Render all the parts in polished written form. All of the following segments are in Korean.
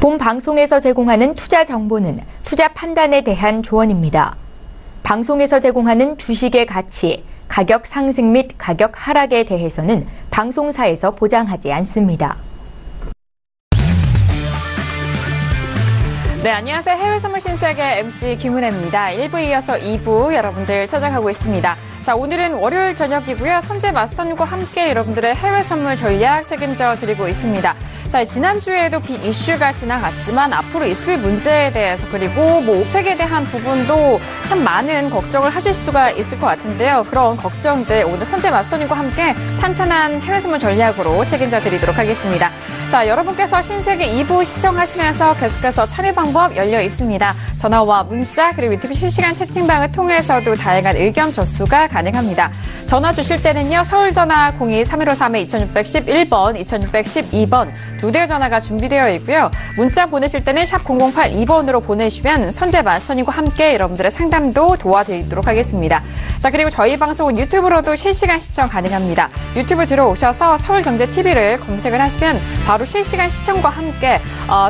본 방송에서 제공하는 투자 정보는 투자 판단에 대한 조언입니다. 방송에서 제공하는 주식의 가치, 가격 상승 및 가격 하락에 대해서는 방송사에서 보장하지 않습니다. 네, 안녕하세요. 해외선물 신세계 MC 김은혜입니다. 1부 이어서 2부 여러분들 찾아가고 있습니다. 자, 오늘은 월요일 저녁이고요. 선재 마스터님과 함께 여러분들의 해외 선물 전략 책임져 드리고 있습니다. 자, 지난주에도 빅 이슈가 지나갔지만 앞으로 있을 문제에 대해서 그리고 오펙에 대한 부분도 참 많은 걱정을 하실 수가 있을 것 같은데요. 그런 걱정들 오늘 선재 마스터님과 함께 탄탄한 해외 선물 전략으로 책임져 드리도록 하겠습니다. 자, 여러분께서 신세계 2부 시청하시면서 계속해서 참여 방법 열려 있습니다. 전화와 문자 그리고 유튜브 실시간 채팅방을 통해서도 다양한 의견 접수가 가능합니다. 전화 주실 때는요. 서울 전화 02-3153-2611번, 2612번 두 대의 전화가 준비되어 있고요. 문자 보내실 때는 샵 0082번으로 보내주시면 선재 마스터님과 함께 여러분들의 상담도 도와드리도록 하겠습니다. 자, 그리고 저희 방송은 유튜브로도 실시간 시청 가능합니다. 유튜브 들어오셔서 서울경제TV를 검색을 하시면 바로 실시간 시청과 함께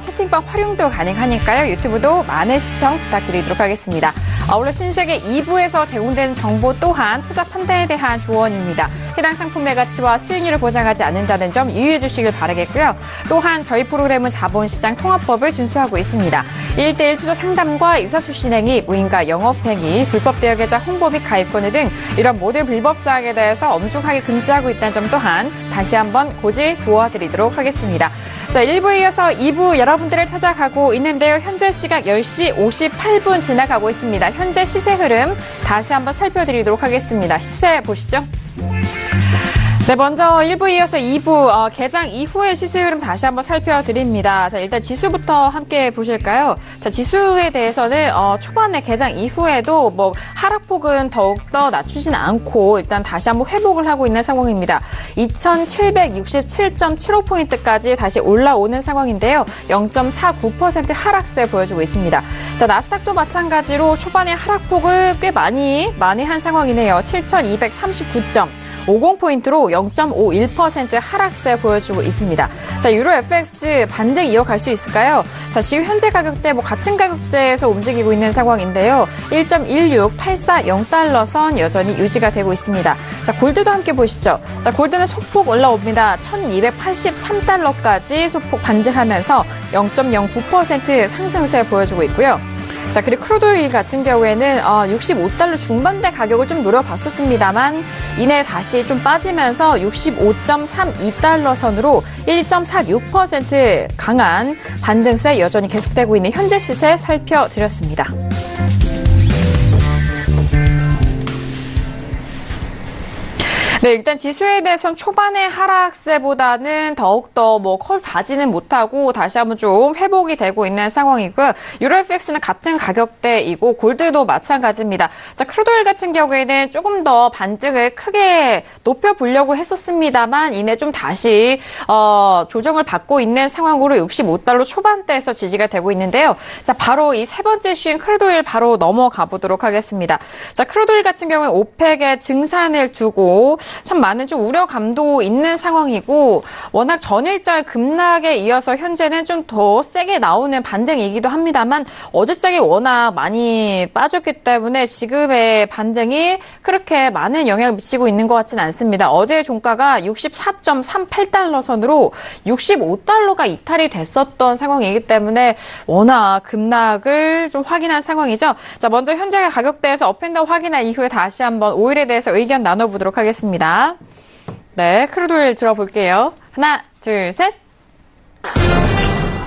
채팅방 활용도 가능하니까요. 유튜브도 많은 시청 부탁드리도록 하겠습니다. 아울러 신세계 2부에서 제공된 정보 또한 투자 판단에 대한 조언입니다. 해당 상품의 가치와 수익률을 보장하지 않는다는 점 유의해 주시길 바라겠고요. 또한 저희 프로그램은 자본시장 통합법을 준수하고 있습니다. 1:1 투자 상담과 유사수신 행위, 무인가 영업행위, 불법 대여 계좌 홍보 및 가입권을 등 이런 모든 불법 사항에 대해서 엄중하게 금지하고 있다는 점 또한 다시 한번 고지 도와드리도록 하겠습니다. 자, 1부에 이어서 2부 여러분들을 찾아가고 있는데요. 현재 시각 10시 58분 지나가고 있습니다. 현재 시세 흐름 다시 한번 살펴드리도록 하겠습니다. 시세 보시죠. 네, 먼저 1부 이어서 2부 개장 이후의 시세 흐름 다시 한번 살펴드립니다. 자, 일단 지수부터 함께 보실까요? 자, 지수에 대해서는 초반에 개장 이후에도 하락폭은 더욱더 낮추진 않고 일단 다시 한번 회복을 하고 있는 상황입니다. 2767.75포인트까지 다시 올라오는 상황인데요. 0.49% 하락세 보여주고 있습니다. 자, 나스닥도 마찬가지로 초반에 하락폭을 꽤 많이 한 상황이네요. 7239.50포인트로 0.51% 하락세 보여주고 있습니다. 자, 유로 FX 반등 이어갈 수 있을까요? 자, 지금 현재 가격대 같은 가격대에서 움직이고 있는 상황인데요. 1.16840달러 선 여전히 유지가 되고 있습니다. 자, 골드도 함께 보시죠. 자, 골드는 소폭 올라옵니다. 1283달러까지 소폭 반등하면서 0.09% 상승세 보여주고 있고요. 자, 그리고 크루드오일 같은 경우에는 65달러 중반대 가격을 좀 노려봤었습니다만 이내 다시 좀 빠지면서 65.32달러 선으로 1.46% 강한 반등세 여전히 계속되고 있는 현재 시세 살펴드렸습니다. 네, 일단 지수에 대해서는 초반의 하락세보다는 더욱더 커지는 못하고 다시 한번 좀 회복이 되고 있는 상황이고요. 유로 FX는 같은 가격대이고 골드도 마찬가지입니다. 자, 크루드오일 같은 경우에는 조금 더 반등을 크게 높여보려고 했었습니다만 이내 좀 다시 조정을 받고 있는 상황으로 65달러 초반대에서 지지가 되고 있는데요. 자, 바로 이 세 번째 이슈인 크루드오일 바로 넘어가 보도록 하겠습니다. 자, 크루드오일 같은 경우에 오펙의 증산을 두고 참 많은 좀 우려감도 있는 상황이고 워낙 전일장 급락에 이어서 현재는 좀 더 세게 나오는 반등이기도 합니다만 어제장이 워낙 많이 빠졌기 때문에 지금의 반등이 그렇게 많은 영향을 미치고 있는 것 같지는 않습니다. 어제 종가가 64.38달러 선으로 65달러가 이탈이 됐었던 상황이기 때문에 워낙 급락을 좀 확인한 상황이죠. 자, 먼저 현재 가격대에서 업앤다운 확인한 이후에 다시 한번 오일에 대해서 의견 나눠보도록 하겠습니다. 네, 크루드오일 들어볼게요. 하나, 둘, 셋.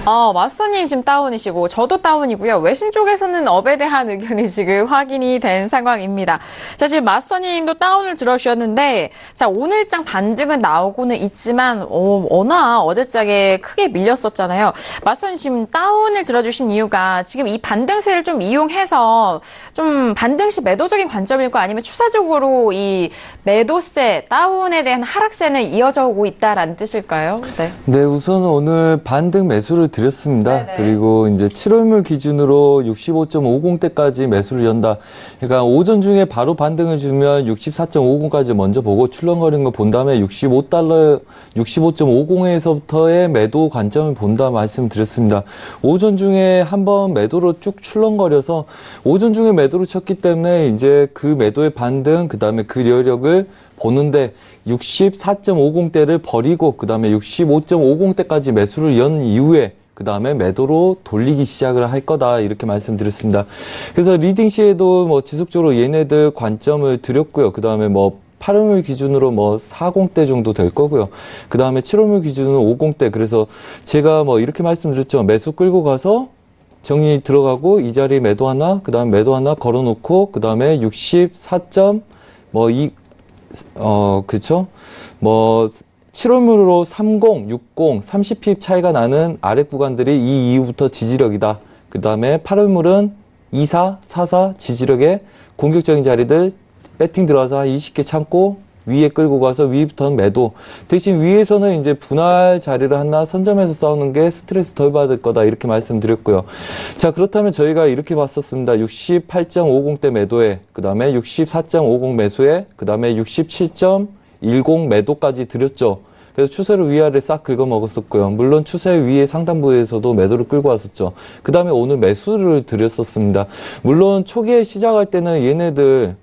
마스터님 지금 다운이시고 저도 다운이고요. 외신 쪽에서는 업에 대한 의견이 지금 확인이 된 상황입니다. 자, 지금 마스터님도 다운을 들어주셨는데 자, 오늘장 반등은 나오고는 있지만 워낙 어제장에 크게 밀렸었잖아요. 마스터님 지금 다운을 들어주신 이유가 지금 이 반등세를 좀 이용해서 좀 반등시 매도적인 관점일까 아니면 추사적으로 이 매도세, 다운에 대한 하락세는 이어져 오고 있다라는 뜻일까요? 네. 네, 우선 오늘 반등 매수를 드렸습니다. 네네. 그리고 이제 7월물 기준으로 65.50대까지 매수를 연다. 그러니까 오전 중에 바로 반등을 주면 64.50까지 먼저 보고 출렁거리는 거 본 다음에 65.50에서부터의 매도 관점을 본다 말씀드렸습니다. 오전 중에 한번 매도로 쭉 출렁거려서 오전 중에 매도를 쳤기 때문에 이제 그 매도의 반등, 그 다음에 그 여력을 보는데 64.50대를 버리고 그 다음에 65.50대까지 매수를 연 이후에 그 다음에 매도로 돌리기 시작을 할 거다 이렇게 말씀드렸습니다. 그래서 리딩 시에도 뭐 지속적으로 얘네들 관점을 드렸고요. 그 다음에 뭐 8월물 기준으로 뭐 40대 정도 될 거고요. 그 다음에 7월물 기준으로 50대. 그래서 제가 뭐 이렇게 말씀드렸죠. 매수 끌고 가서 정리 들어가고 이 자리에 매도 하나, 그 다음 매도 하나 걸어놓고 그 다음에 그쵸? 뭐 7월물로 30, 60, 30핍 차이가 나는 아래 구간들이 이 이후부터 지지력이다. 그 다음에 8월물은 24, 44 지지력의 공격적인 자리들 배팅 들어가서 한 20개 참고 위에 끌고 가서 위부터는 매도. 대신 위에서는 이제 분할 자리를 하나 선점해서 싸우는 게 스트레스 덜 받을 거다 이렇게 말씀드렸고요. 자, 그렇다면 저희가 이렇게 봤었습니다. 68.50대 매도에, 그 다음에 64.50 매수에, 그 다음에 67.10 매도까지 드렸죠. 그래서 추세를 위아래 싹 긁어 먹었었고요. 물론 추세 위에 상단부에서도 매도를 끌고 왔었죠. 그 다음에 오늘 매수를 드렸었습니다. 물론 초기에 시작할 때는 얘네들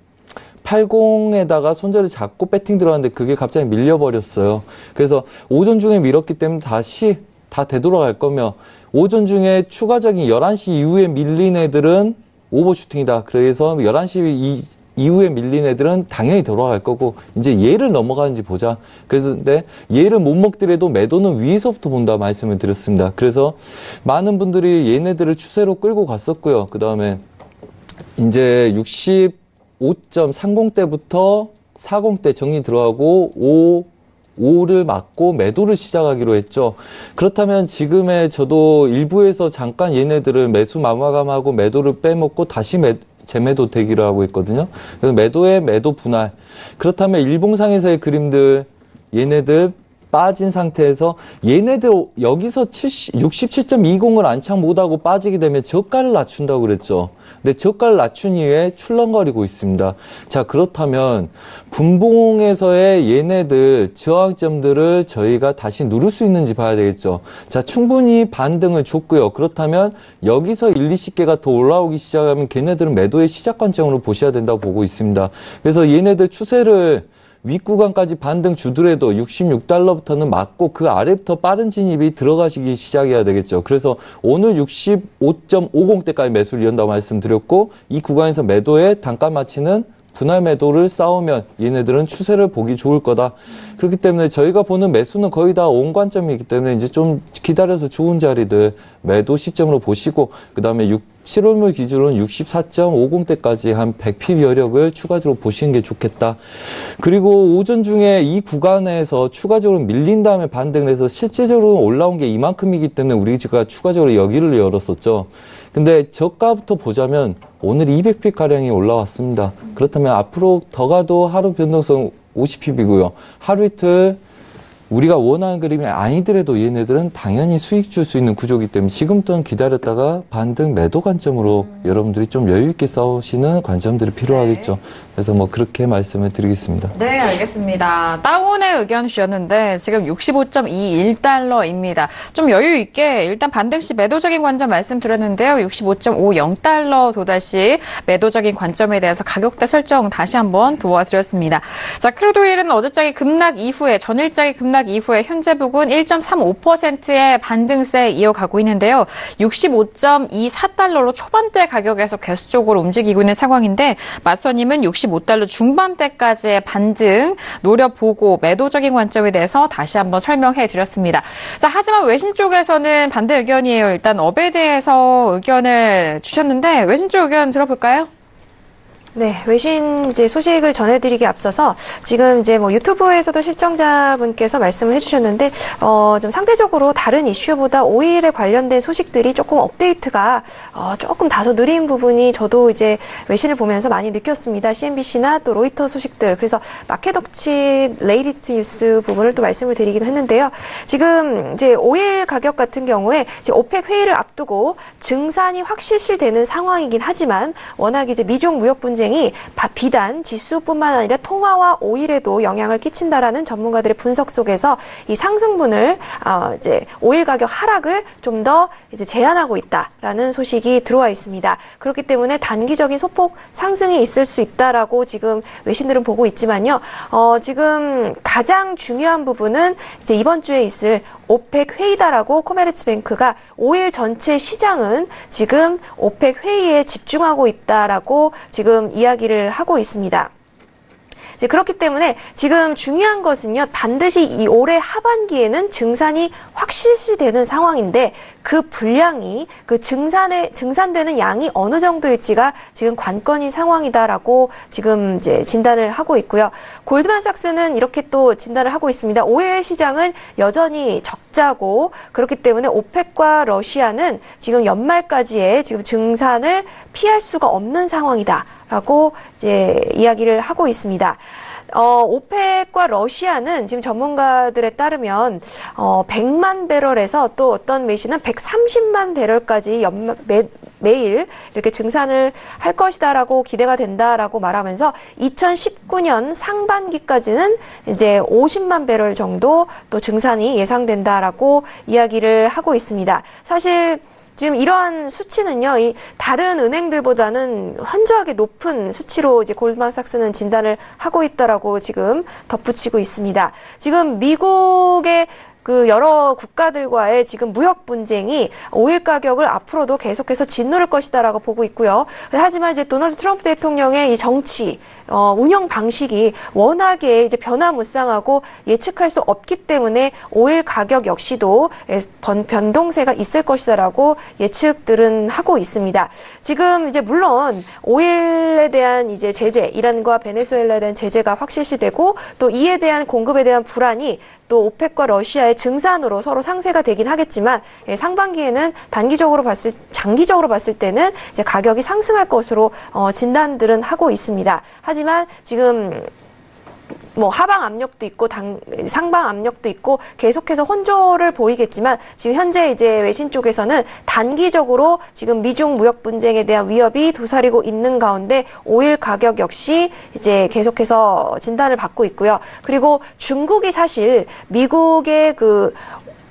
80에다가 손절을 잡고 배팅 들어갔는데 그게 갑자기 밀려버렸어요. 그래서 오전 중에 밀었기 때문에 다시 다 되돌아갈 거며 오전 중에 추가적인 11시 이후에 밀린 애들은 오버슈팅이다. 그래서 11시 이후에 밀린 애들은 당연히 돌아갈 거고 이제 얘를 넘어가는지 보자. 그래서 근데 얘를 못 먹더라도 매도는 위에서부터 본다 말씀을 드렸습니다. 그래서 많은 분들이 얘네들을 추세로 끌고 갔었고요. 그 다음에 이제 65.30대부터 40대 정리 들어가고 5를 맞고 매도를 시작하기로 했죠. 그렇다면 지금의 저도 일부에서 잠깐 얘네들을 매수 마감하고 매도를 빼먹고 다시 재매도 대기를 하고 있거든요. 그래서 매도에 매도 분할. 그렇다면 일봉상에서의 그림들 얘네들 빠진 상태에서 얘네들 여기서 67.20을 안착 못하고 빠지게 되면 저가를 낮춘다고 그랬죠. 근데 저가를 낮춘 이후에 출렁거리고 있습니다. 자, 그렇다면 분봉에서의 얘네들 저항점들을 저희가 다시 누를 수 있는지 봐야 되겠죠. 자, 충분히 반등을 줬고요. 그렇다면 여기서 1, 20개가 더 올라오기 시작하면 걔네들은 매도의 시작 관점으로 보셔야 된다고 보고 있습니다. 그래서 얘네들 추세를 윗구간까지 반등 주더라도 66달러부터는 맞고 그 아래부터 빠른 진입이 들어가시기 시작해야 되겠죠. 그래서 오늘 65.50대까지 매수를 연다고 말씀드렸고 이 구간에서 매도에 단가 맞추는 분할 매도를 싸우면 얘네들은 추세를 보기 좋을 거다. 그렇기 때문에 저희가 보는 매수는 거의 다 온 관점이기 때문에 이제 좀 기다려서 좋은 자리들 매도 시점으로 보시고 그 다음에 7월물 기준으로는 64.50대까지 한 100핍 여력을 추가적으로 보시는 게 좋겠다. 그리고 오전 중에 이 구간에서 추가적으로 밀린 다음에 반등을 해서 실제적으로 올라온 게 이만큼이기 때문에 우리가 추가적으로 여기를 열었었죠. 근데 저가부터 보자면 오늘 200핍가량이 올라왔습니다. 그렇다면 앞으로 더 가도 하루 변동성 50핍이고요. 하루 이틀 우리가 원하는 그림이 아니더라도 얘네들은 당연히 수익 줄 수 있는 구조이기 때문에 지금부터는 기다렸다가 반등 매도 관점으로 여러분들이 좀 여유 있게 싸우시는 관점들이 필요하겠죠. 그래서 뭐 그렇게 말씀을 드리겠습니다. 네, 알겠습니다. 다운의 의견 주셨는데 지금 65.21달러입니다. 좀 여유 있게 일단 반등 시 매도적인 관점 말씀드렸는데요. 65.50달러 도달시 매도적인 관점에 대해서 가격대 설정 다시 한번 도와드렸습니다. 자, 크루드 오일은 어제장의 급락 이후에 전일장의 급락 이후에 현재 부근 1.35%의 반등세 이어가고 있는데요. 65.24달러로 초반대 가격에서 계속적으로 움직이고 있는 상황인데 마스터님은 65달러 중반대까지의 반등 노려보고 매도적인 관점에 대해서 다시 한번 설명해 드렸습니다. 자, 하지만 외신 쪽에서는 반대 의견이에요. 일단 업에 대해서 의견을 주셨는데 외신 쪽 의견 들어볼까요? 네, 외신 이제 소식을 전해드리기 앞서서 지금 이제 뭐 유튜브에서도 실정자분께서 말씀을 해주셨는데 좀 상대적으로 다른 이슈보다 5일에 관련된 소식들이 조금 업데이트가 조금 다소 느린 부분이 저도 이제 외신을 보면서 많이 느꼈습니다. CNBC나 또 로이터 소식들. 그래서 마켓워치 레이디스트 뉴스 부분을 또 말씀을 드리기도 했는데요. 지금 이제 5일 가격 같은 경우에 이제 오펙 회의를 앞두고 증산이 확 실시되는 상황이긴 하지만 워낙 이제 미중 무역 분쟁이 비단 지수뿐만 아니라 통화와 오일에도 영향을 끼친다라는 전문가들의 분석 속에서 이 상승분을 이제 오일 가격 하락을 좀 더 이제 제한하고 있다라는 소식이 들어와 있습니다. 그렇기 때문에 단기적인 소폭 상승이 있을 수 있다라고 지금 외신들은 보고 있지만요. 지금 가장 중요한 부분은 이제 이번 주에 있을 오펙 회의다라고 코메르츠뱅크가 5일 전체 시장은 지금 오펙 회의에 집중하고 있다라고 지금 이야기를 하고 있습니다. 이제 그렇기 때문에 지금 중요한 것은요, 반드시 이 올해 하반기에는 증산이 확 실시되는 상황인데 그 분량이 그 증산되는 양이 어느 정도일지가 지금 관건인 상황이다라고 지금 이제 진단을 하고 있고요. 골드만삭스는 이렇게 또 진단을 하고 있습니다. 5일 시장은 여전히 적자고 그렇기 때문에 오펙과 러시아는 지금 연말까지의 지금 증산을 피할 수가 없는 상황이다. 라고 이제 이야기를 하고 있습니다. 오펙과 러시아는 지금 전문가들에 따르면 100만 배럴에서 또 어떤 매시는 130만 배럴까지 매일 이렇게 증산을 할 것이다라고 기대가 된다라고 말하면서 2019년 상반기까지는 이제 50만 배럴 정도 또 증산이 예상된다라고 이야기를 하고 있습니다. 사실 지금 이러한 수치는요, 이 다른 은행들보다는 현저하게 높은 수치로 이제 골드만삭스는 진단을 하고 있다라고 지금 덧붙이고 있습니다. 지금 미국의 그 여러 국가들과의 지금 무역 분쟁이 오일 가격을 앞으로도 계속해서 짓누를 것이다라고 보고 있고요. 하지만 이제 도널드 트럼프 대통령의 이 정치 운영 방식이 워낙에 이제 변화무쌍하고 예측할 수 없기 때문에 오일 가격 역시도 변동세가 있을 것이다라고 예측들은 하고 있습니다. 지금 이제 물론 오일에 대한 이제 제재, 이란과 베네수엘라에 대한 제재가 확 실시되고 또 이에 대한 공급에 대한 불안이 또 오펙과 러시아의 증산으로 서로 상쇄가 되긴 하겠지만 상반기에는 장기적으로 봤을 때는 이제 가격이 상승할 것으로 진단들은 하고 있습니다. 하지만 지금 뭐 하방 압력도 있고 상방 압력도 있고 계속해서 혼조를 보이겠지만 지금 현재 이제 외신 쪽에서는 단기적으로 지금 미중 무역 분쟁에 대한 위협이 도사리고 있는 가운데 오일 가격 역시 이제 계속해서 진단을 받고 있고요. 그리고 중국이 사실 미국의 그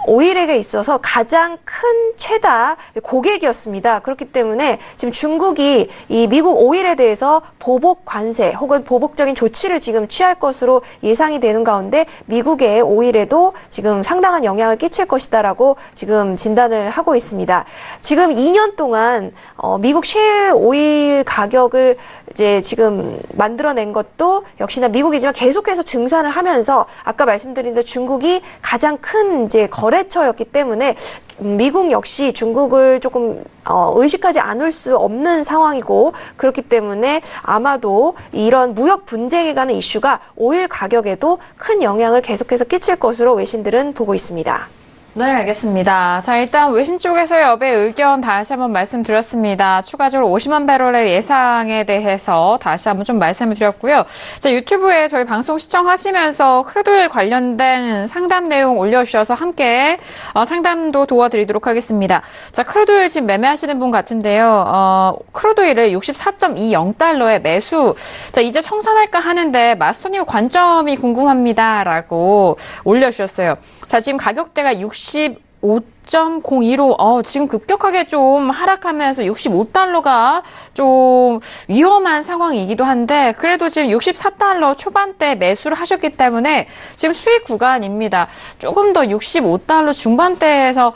오일에 있어서 가장 큰 최다 고객이었습니다. 그렇기 때문에 지금 중국이 이 미국 오일에 대해서 보복 관세 혹은 보복적인 조치를 지금 취할 것으로 예상이 되는 가운데 미국의 오일에도 지금 상당한 영향을 끼칠 것이다라고 지금 진단을 하고 있습니다. 지금 2년 동안 미국 셰일 오일 가격을 이제 지금 만들어낸 것도 역시나 미국이지만 계속해서 증산을 하면서 아까 말씀드린 대로 중국이 가장 큰 이제 거래처였기 때문에 미국 역시 중국을 조금 의식하지 않을 수 없는 상황이고 그렇기 때문에 아마도 이런 무역 분쟁에 관한 이슈가 오일 가격에도 큰 영향을 계속해서 끼칠 것으로 외신들은 보고 있습니다. 네, 알겠습니다. 자, 일단 외신 쪽에서의 업의 의견 다시 한번 말씀드렸습니다. 추가적으로 50만 배럴의 예상에 대해서 다시 한번 좀 말씀을 드렸고요. 자, 유튜브에 저희 방송 시청하시면서 크루드오일 관련된 상담 내용 올려주셔서 함께 상담도 도와드리도록 하겠습니다. 자, 크루드오일 지금 매매하시는 분 같은데요. 크루드오일을 64.20달러에 매수. 자, 이제 청산할까 하는데 마스터님 관점이 궁금합니다라고 올려주셨어요. 자, 지금 가격대가 65.02로 지금 급격하게 좀 하락하면서 65달러가 좀 위험한 상황이기도 한데 그래도 지금 64달러 초반대 매수를 하셨기 때문에 지금 수익 구간입니다. 조금 더 65달러 중반대에서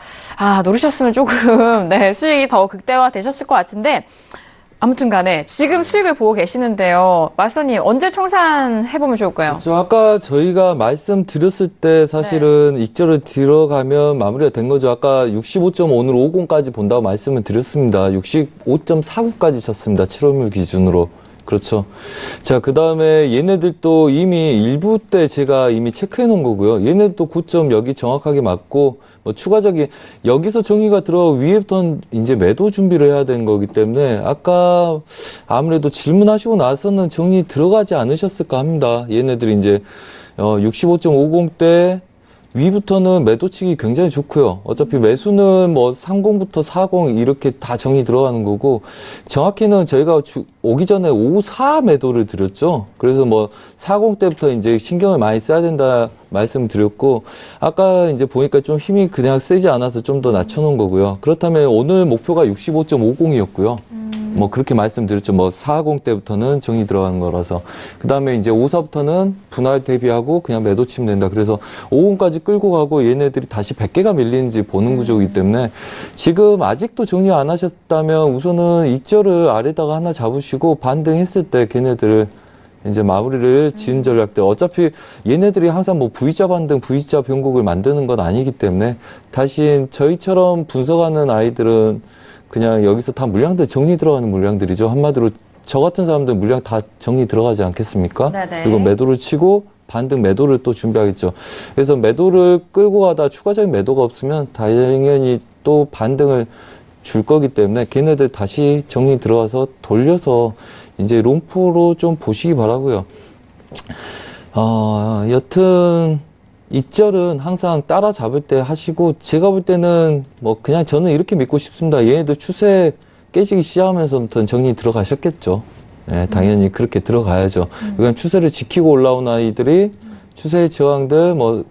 노리셨으면 조금 수익이 더 극대화 되셨을 것 같은데 아무튼 간에 지금 수익을 보고 계시는데요. 마스터님 언제 청산해보면 좋을까요? 그렇죠. 아까 저희가 말씀드렸을 때 사실은 익절을 들어가면 마무리가 된 거죠. 아까 65.50까지 본다고 말씀을 드렸습니다. 65.49까지 쳤습니다. 7월물 기준으로. 그렇죠. 자, 그 다음에 얘네들도 이미 일부 때 제가 이미 체크해 놓은 거고요. 얘네들도 고점 여기 정확하게 맞고, 뭐 추가적인, 여기서 정리가 들어가고 위에부터는 이제 매도 준비를 해야 되는 거기 때문에, 아까 아무래도 질문하시고 나서는 정리 들어가지 않으셨을까 합니다. 얘네들이 이제, 65.50대, 위부터는 매도치기 굉장히 좋고요. 어차피 매수는 뭐 30부터 40 이렇게 다 정리 들어가는 거고, 정확히는 저희가 오기 전에 54 매도를 드렸죠. 그래서 뭐 40 때부터 이제 신경을 많이 써야 된다 말씀을 드렸고, 아까 이제 보니까 좀 힘이 그냥 세지 않아서 좀 더 낮춰놓은 거고요. 그렇다면 오늘 목표가 65.50이었고요. 뭐 그렇게 말씀드렸죠. 뭐 40 때부터는 정리 들어가는 거라서. 그 다음에 이제 54부터는 분할 대비하고 그냥 매도 치면 된다. 그래서 50까지 끌고 가고 얘네들이 다시 100개가 밀리는지 보는 구조이기 때문에 지금 아직도 정리 안 하셨다면 우선은 익절을 아래다가 하나 잡으시고 반등했을 때 걔네들을 이제 마무리를 지은 전략들. 어차피 얘네들이 항상 뭐 V자 반등, V자 변곡을 만드는 건 아니기 때문에 다시 저희처럼 분석하는 아이들은 그냥 여기서 다 물량들 정리 들어가는 물량들이죠. 한마디로 저 같은 사람들 물량 다 정리 들어가지 않겠습니까? 네네. 그리고 매도를 치고 반등 매도를 또 준비하겠죠. 그래서 매도를 끌고 가다 추가적인 매도가 없으면 당연히 또 반등을 줄 거기 때문에 걔네들 다시 정리 들어가서 돌려서 이제 롱포로 좀 보시기 바라고요. 여튼 익절은 항상 따라잡을 때 하시고, 제가 볼 때는 뭐 그냥 저는 이렇게 믿고 싶습니다. 얘네들 추세 깨지기 시작하면서부터 정리 들어가셨겠죠. 네, 당연히 그렇게 들어가야죠. 이건 추세를 지키고 올라온 아이들이 추세의 저항들 뭐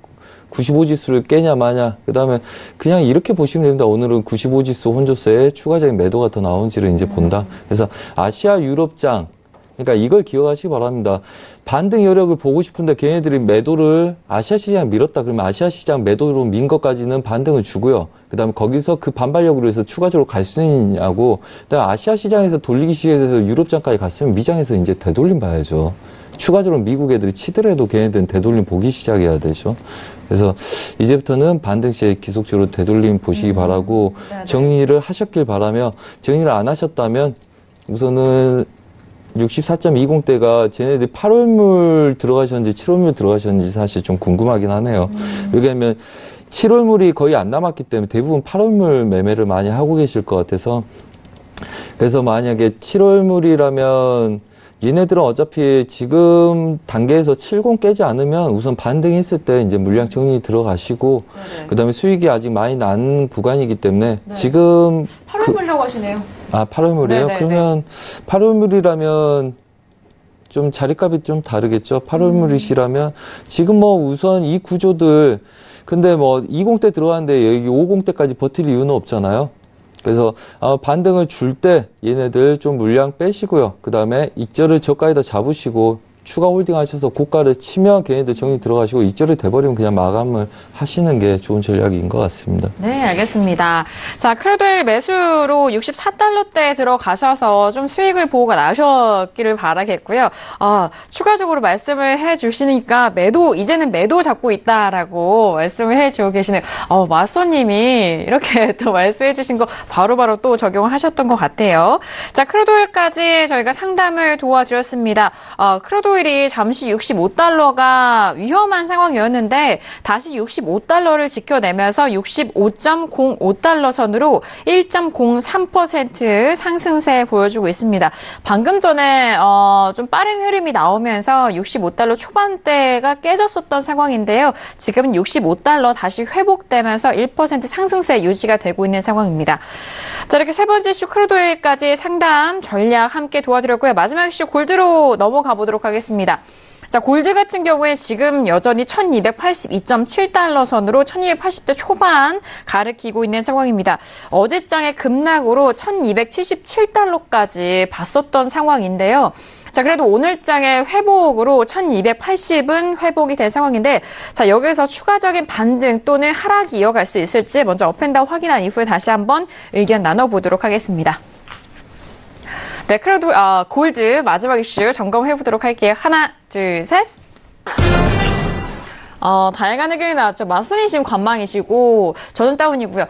95지수를 깨냐 마냐, 그 다음에 그냥 이렇게 보시면 됩니다. 오늘은 95지수 혼조세에 추가적인 매도가 더 나온지를 이제 본다. 그래서 아시아 유럽장, 그러니까 이걸 기억하시기 바랍니다. 반등 여력을 보고 싶은데 걔네들이 매도를 아시아 시장 밀었다 그러면 아시아 시장 매도로 민 것까지는 반등을 주고요. 그 다음에 거기서 그 반발력으로 해서 추가적으로 갈 수 있느냐고, 그다음에 아시아 시장에서 돌리기 시작해서 유럽장까지 갔으면 미장에서 이제 되돌림 봐야죠. 추가적으로 미국 애들이 치더라도 걔네들은 되돌림 보기 시작해야 되죠. 그래서 이제부터는 반등 시에 기속적으로 되돌림 보시기 바라고, 정리를 하셨길 바라며, 정리를 안 하셨다면 우선은 64.20대가 쟤네들이 8월물 들어가셨는지 7월물 들어가셨는지 사실 좀 궁금하긴 하네요. 왜냐하면 7월물이 거의 안 남았기 때문에 대부분 8월물 매매를 많이 하고 계실 것 같아서, 그래서 만약에 7월물이라면 얘네들은 어차피 지금 단계에서 70 깨지 않으면 우선 반등했을 때 이제 물량 정리 들어가시고, 그 다음에 수익이 아직 많이 난 구간이기 때문에 지금 8월물이라고 하시네요. 8월물이에요? 그러면 8월물이라면 좀 자리값이 좀 다르겠죠. 8월물이시라면 지금 뭐 우선 이 구조들, 근데 뭐 20대 들어가는데 여기 50대까지 버틸 이유는 없잖아요. 그래서 반등을 줄 때 얘네들 좀 물량 빼시고요. 그 다음에 익절을 저가에다 잡으시고 추가 홀딩 하셔서 고가를 치면 걔네들 정리 들어가시고, 익절이 돼버리면 그냥 마감을 하시는 게 좋은 전략인 것 같습니다. 네, 알겠습니다. 자, 크루드오일 매수로 64달러대에 들어가셔서 좀 수익을 보고가 나셨기를 바라겠고요. 추가적으로 말씀을 해주시니까 이제는 매도 잡고 있다라고 말씀을 해주고 계시네요. 마스터님이 이렇게 또 말씀해주신 거 바로바로 또 적용을 하셨던 것 같아요. 자, 크루드오일까지 저희가 상담을 도와드렸습니다. 크루드오일이 잠시 65달러가 위험한 상황이었는데 다시 65달러를 지켜내면서 65.05달러 선으로 1.03% 상승세 보여주고 있습니다. 방금 전에 좀 빠른 흐름이 나오면서 65달러 초반대가 깨졌었던 상황인데요. 지금은 65달러 다시 회복되면서 1% 상승세 유지가 되고 있는 상황입니다. 자, 이렇게 세 번째 이슈 크루드오일까지 상담 전략 함께 도와드렸고요. 마지막 이슈 골드로 넘어가 보도록 하겠습니다. 자, 골드 같은 경우에 지금 여전히 1282.7달러 선으로 1280대 초반 가리키고 있는 상황입니다. 어제장의 급락으로 1277달러까지 봤었던 상황인데요. 자, 그래도 오늘장의 회복으로 1280은 회복이 된 상황인데, 자, 여기서 추가적인 반등 또는 하락이 이어갈 수 있을지 먼저 업앤다운 확인한 이후에 다시 한번 의견 나눠보도록 하겠습니다. 네, 골드 마지막 이슈 점검해 보도록 할게요. 하나, 둘, 셋. 다양한 의견이 나왔죠. 마순이심 관망이시고 저는 다운이고요.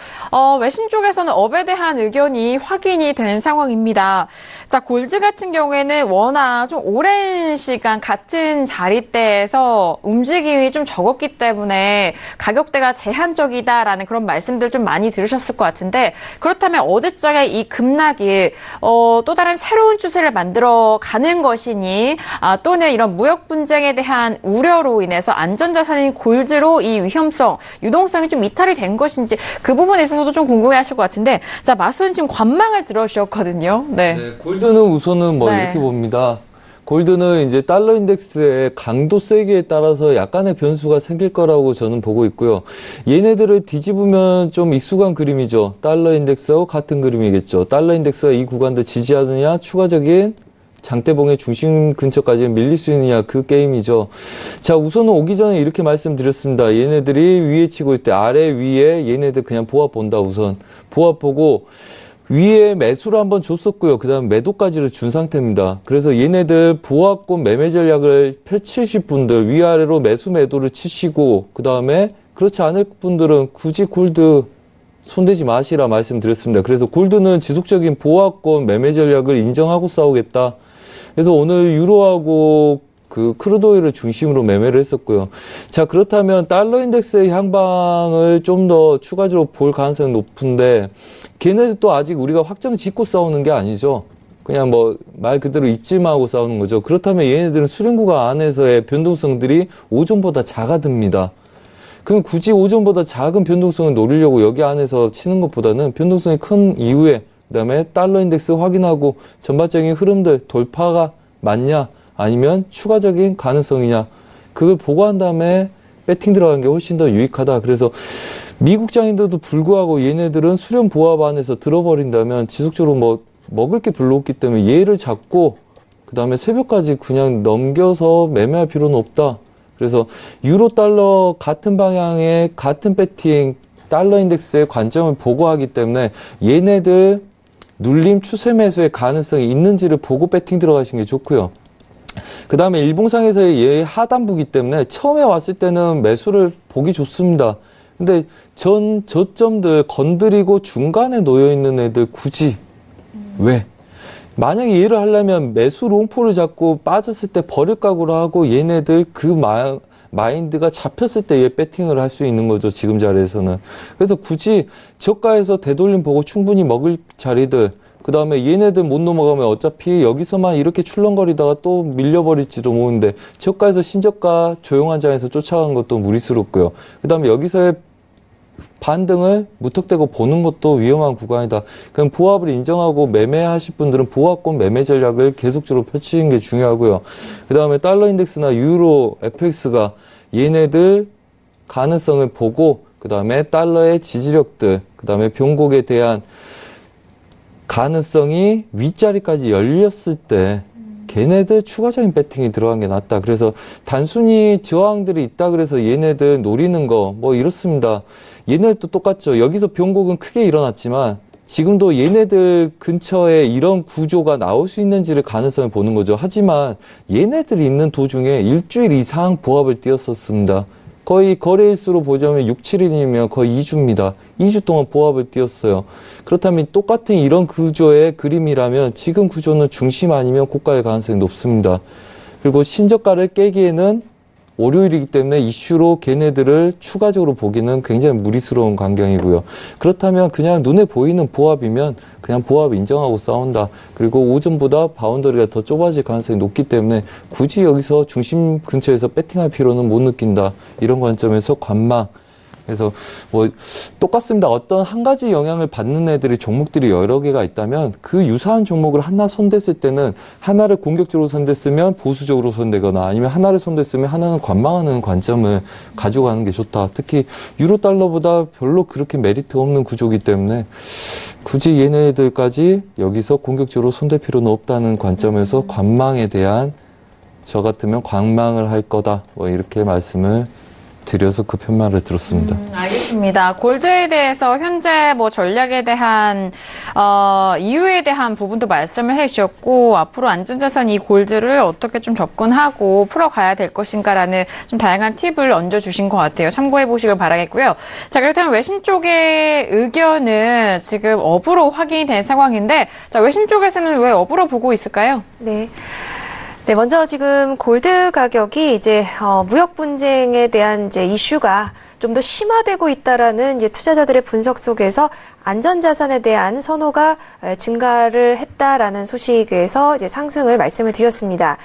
외신 쪽에서는 업에 대한 의견이 확인이 된 상황입니다. 자, 골드 같은 경우에는 워낙 좀 오랜 시간 같은 자리대에서 움직임이 좀 적었기 때문에 가격대가 제한적이다라는 그런 말씀들 좀 많이 들으셨을 것 같은데, 그렇다면 어제장의 이 급락이 또 다른 새로운 추세를 만들어 가는 것이니, 또는 이런 무역 분쟁에 대한 우려로 인해서 안전자산인 골드로 이 위험성, 유동성이 좀 이탈이 된 것인지 그 부분에 있어서도 좀 궁금해하실 것 같은데, 자, 마수는 지금 관망을 들어주셨거든요. 네. 네, 골드는 우선은 뭐 네. 이렇게 봅니다. 골드는 이제 달러 인덱스의 강도 세기에 따라서 약간의 변수가 생길 거라고 저는 보고 있고요. 얘네들을 뒤집으면 좀 익숙한 그림이죠. 달러 인덱스하고 같은 그림이겠죠. 달러 인덱스가 이 구간도 지지하느냐, 추가적인 장대봉의 중심 근처까지 밀릴 수 있느냐, 그 게임이죠. 자, 우선은 오기 전에 이렇게 말씀드렸습니다. 얘네들이 위에 치고 있을 때 아래 위에 얘네들 그냥 보합 본다. 우선 보합 보고 위에 매수를 한번 줬었고요. 그 다음 매도까지를 준 상태입니다. 그래서 얘네들 보합권 매매 전략을 펼치실 분들 위아래로 매수 매도를 치시고, 그 다음에 그렇지 않을 분들은 굳이 골드 손대지 마시라 말씀드렸습니다. 그래서 골드는 지속적인 보합권 매매 전략을 인정하고 싸우겠다. 그래서 오늘 유로하고 그 크루드오일을 중심으로 매매를 했었고요. 자, 그렇다면 달러 인덱스의 향방을 좀 더 추가적으로 볼 가능성이 높은데, 걔네들도 아직 우리가 확정 짓고 싸우는 게 아니죠. 그냥 뭐 말 그대로 입질하고 싸우는 거죠. 그렇다면 얘네들은 수렴구간 안에서의 변동성들이 오전보다 작아듭니다. 그럼 굳이 오전보다 작은 변동성을 노리려고 여기 안에서 치는 것보다는 변동성이 큰 이후에 그다음에 달러 인덱스 확인하고 전반적인 흐름들 돌파가 맞냐 아니면 추가적인 가능성이냐, 그걸 보고 한 다음에 배팅 들어가는 게 훨씬 더 유익하다. 그래서 미국 장인들도 불구하고 얘네들은 수렴 보합 안에서 들어버린다면 지속적으로 뭐 먹을 게 별로 없기 때문에 얘를 잡고 그 다음에 새벽까지 그냥 넘겨서 매매할 필요는 없다. 그래서 유로 달러 같은 방향의 같은 배팅 달러 인덱스의 관점을 보고 하기 때문에 얘네들 눌림 추세 매수의 가능성이 있는지를 보고 배팅 들어가시는 게 좋고요. 그 다음에 일봉상에서의 얘 하단부기 때문에 처음에 왔을 때는 매수를 보기 좋습니다. 근데 저점들 건드리고 중간에 놓여있는 애들 굳이 왜? 만약에 얘를 하려면 매수 롱포를 잡고 빠졌을 때 버릴 각오로 하고 얘네들 그 마인드가 잡혔을 때 얘 배팅을 할 수 있는 거죠. 지금 자리에서는. 그래서 굳이 저가에서 되돌림 보고 충분히 먹을 자리들, 그 다음에 얘네들 못 넘어가면 어차피 여기서만 이렇게 출렁거리다가 또 밀려버릴지도 모르는데 저가에서 신저가 조용한 장에서 쫓아가는 것도 무리스럽고요. 그 다음에 여기서의 반등을 무턱대고 보는 것도 위험한 구간이다. 그럼 보합을 인정하고 매매하실 분들은 보합권 매매 전략을 계속적으로 펼치는 게 중요하고요. 그 다음에 달러 인덱스나 유로, FX가 얘네들 가능성을 보고 그 다음에 달러의 지지력들, 그 다음에 변곡에 대한 가능성이 윗자리까지 열렸을 때 걔네들 추가적인 배팅이 들어간 게 낫다. 그래서 단순히 저항들이 있다 그래서 얘네들 노리는 거 뭐 이렇습니다. 얘네들도 똑같죠. 여기서 변곡은 크게 일어났지만 지금도 얘네들 근처에 이런 구조가 나올 수 있는지를 가능성을 보는 거죠. 하지만 얘네들이 있는 도중에 일주일 이상 보합을 띄었었습니다. 거의 거래일수로 보자면 6, 7일이면 거의 2주입니다. 2주 동안 보합을 띄었어요. 그렇다면 똑같은 이런 구조의 그림이라면 지금 구조는 중심 아니면 고가일 가능성이 높습니다. 그리고 신저가를 깨기에는 월요일이기 때문에 이슈로 걔네들을 추가적으로 보기는 굉장히 무리스러운 광경이고요. 그렇다면 그냥 눈에 보이는 보합이면 그냥 보합 인정하고 싸운다. 그리고 오전보다 바운더리가 더 좁아질 가능성이 높기 때문에 굳이 여기서 중심 근처에서 배팅할 필요는 못 느낀다. 이런 관점에서 관망. 그래서 뭐 똑같습니다. 어떤 한 가지 영향을 받는 애들이 종목들이 여러 개가 있다면 그 유사한 종목을 하나 손댔을 때는 하나를 공격적으로 손댔으면 보수적으로 손대거나 아니면 하나를 손댔으면 하나는 관망하는 관점을 가지고 가는 게 좋다. 특히 유로 달러보다 별로 그렇게 메리트가 없는 구조이기 때문에 굳이 얘네들까지 여기서 공격적으로 손댈 필요는 없다는 관점에서 관망에 대한 저 같으면 관망을 할 거다. 뭐 이렇게 말씀을 드려서 그 편말을 들었습니다. 알겠습니다. 골드에 대해서 현재 뭐 전략에 대한 이유에 대한 부분도 말씀을 해주셨고 앞으로 안전자산 이 골드를 어떻게 좀 접근하고 풀어가야 될 것인가라는 좀 다양한 팁을 얹어주신 것 같아요. 참고해 보시길 바라겠고요. 자, 그렇다면 외신 쪽의 의견은 지금 업으로 확인이 된 상황인데 자, 외신 쪽에서는 왜 업으로 보고 있을까요? 네. 네, 먼저 지금 골드 가격이 이제 무역 분쟁에 대한 이제 이슈가 좀 더 심화되고 있다라는 이제 투자자들의 분석 속에서 안전자산에 대한 선호가 증가를 했다라는 소식에서 이제 상승을 말씀을 드렸습니다.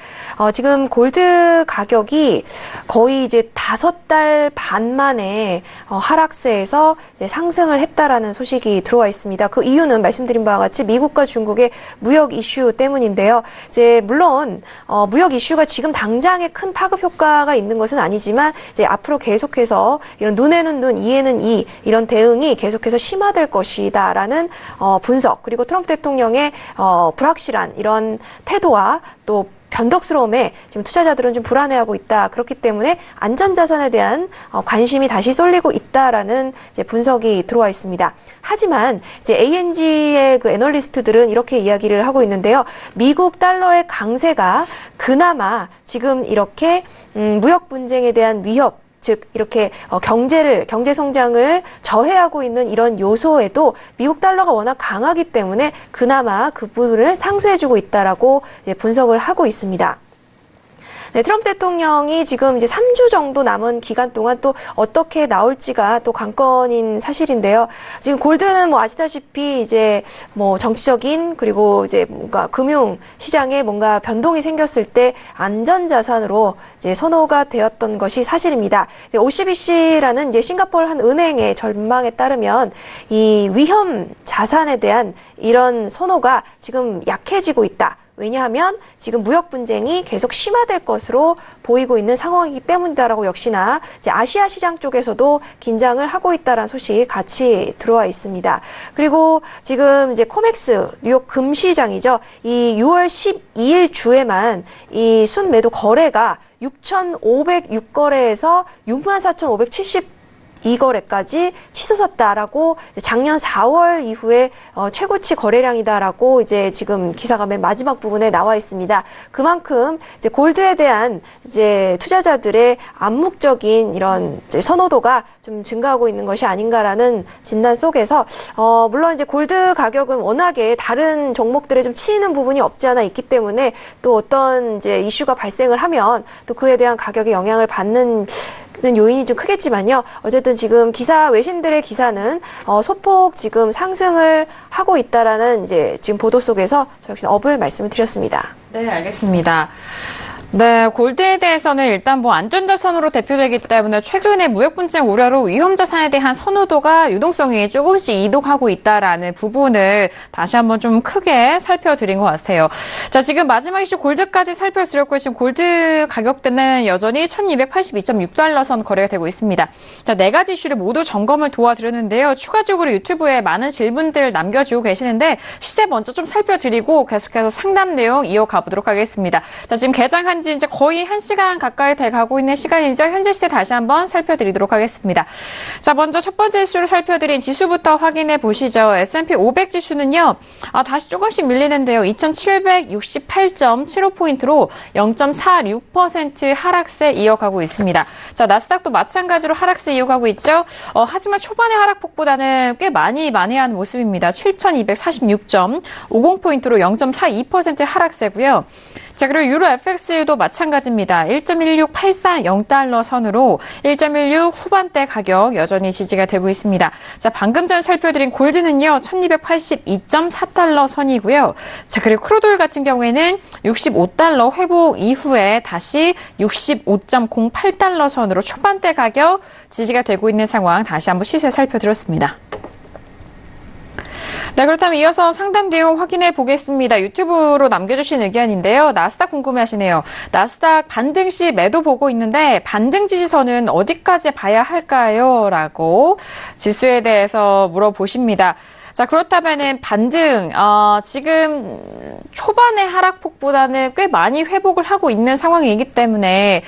지금 골드 가격이 거의 이제 5달 반 만에 하락세에서 이제 상승을 했다라는 소식이 들어와 있습니다. 그 이유는 말씀드린 바와 같이 미국과 중국의 무역 이슈 때문인데요. 이제 물론 무역 이슈가 지금 당장에 큰 파급 효과가 있는 것은 아니지만 이제 앞으로 계속해서 이런 눈에는 눈, 이에는 이 이런 대응이 계속해서 심화될 것이다라는 분석 그리고 트럼프 대통령의 불확실한 이런 태도와 또 변덕스러움에 지금 투자자들은 좀 불안해하고 있다. 그렇기 때문에 안전자산에 대한 관심이 다시 쏠리고 있다라는 이제 분석이 들어와 있습니다. 하지만 이제 ANG의 그 애널리스트들은 이렇게 이야기를 하고 있는데요. 미국 달러의 강세가 그나마 지금 이렇게 무역 분쟁에 대한 위협 즉 이렇게 경제 성장을 저해하고 있는 이런 요소에도 미국 달러가 워낙 강하기 때문에 그나마 그 부분을 상쇄해주고 있다라고 분석을 하고 있습니다. 네, 트럼프 대통령이 지금 이제 3주 정도 남은 기간 동안 또 어떻게 나올지가 또 관건인 사실인데요. 지금 골드는 뭐 아시다시피 이제 뭐 정치적인 그리고 이제 뭔가 금융 시장에 뭔가 변동이 생겼을 때 안전자산으로 이제 선호가 되었던 것이 사실입니다. OCBC라는 이제 싱가포르 한 은행의 전망에 따르면 이 위험 자산에 대한 이런 선호가 지금 약해지고 있다. 왜냐하면 지금 무역 분쟁이 계속 심화될 것으로 보이고 있는 상황이기 때문이다라고 역시나 이제 아시아 시장 쪽에서도 긴장을 하고 있다라는 소식 같이 들어와 있습니다. 그리고 지금 이제 코맥스 뉴욕 금시장이죠. 이 6월 12일 주에만 이 순매도 거래가 6,506거래에서 64,570 이 거래까지 치솟았다라고 작년 4월 이후에 최고치 거래량이다라고 이제 지금 기사가 맨 마지막 부분에 나와 있습니다. 그만큼 이제 골드에 대한 이제 투자자들의 암묵적인 이런 이제 선호도가 좀 증가하고 있는 것이 아닌가라는 진단 속에서 물론 이제 골드 가격은 워낙에 다른 종목들에 좀 치이는 부분이 없지 않아 있기 때문에 또 어떤 이제 이슈가 발생을 하면 또 그에 대한 가격에 영향을 받는 요인이 좀 크겠지만요. 어쨌든 지금 외신들의 기사는 소폭 지금 상승을 하고 있다라는 이제 지금 보도 속에서 저 역시 업을 말씀을 드렸습니다. 네, 알겠습니다. 네, 골드에 대해서는 일단 뭐 안전자산으로 대표되기 때문에 최근에 무역 분쟁 우려로 위험 자산에 대한 선호도가 유동성이 조금씩 이동하고 있다라는 부분을 다시 한번 좀 크게 살펴드린 것 같아요. 자, 지금 마지막 이슈 골드까지 살펴드렸고 지금 골드 가격대는 여전히 1,282.6달러 선 거래가 되고 있습니다. 자, 4가지 이슈를 모두 점검을 도와드렸는데요. 추가적으로 유튜브에 많은 질문들 남겨주고 계시는데 시세 먼저 좀 살펴드리고 계속해서 상담 내용 이어가 보도록 하겠습니다. 자, 지금 개장한 지 이제 거의 1시간 가까이 돼가고 있는 시간이죠. 현재 시세 다시 한번 살펴드리도록 하겠습니다. 자, 먼저 첫 번째 이슈를 살펴드린 지수부터 확인해 보시죠. S&P 500 지수는요, 다시 조금씩 밀리는데요. 2,768.75포인트로 0.46% 하락세 이어가고 있습니다. 자, 나스닥도 마찬가지로 하락세 이어가고 있죠. 하지만 초반의 하락폭보다는 꽤 많이 만회한 모습입니다. 7,246.50포인트로 0.42% 하락세고요. 자, 그리고 유로 FX도 마찬가지입니다. 1.16840달러 선으로 1.16 후반대 가격 여전히 지지가 되고 있습니다. 자, 방금 전 살펴드린 골드는요, 1282.4달러 선이고요. 자, 그리고 크루드오일 같은 경우에는 65달러 회복 이후에 다시 65.08달러 선으로 초반대 가격 지지가 되고 있는 상황 다시 한번 시세 살펴드렸습니다. 네, 그렇다면 이어서 상담 내용 확인해 보겠습니다. 유튜브로 남겨주신 의견인데요. 나스닥 궁금해하시네요. 나스닥 반등 시 매도 보고 있는데 반등 지지선은 어디까지 봐야 할까요? 라고 지수에 대해서 물어보십니다. 자, 그렇다면은 반등, 지금 초반의 하락폭보다는 꽤 많이 회복을 하고 있는 상황이기 때문에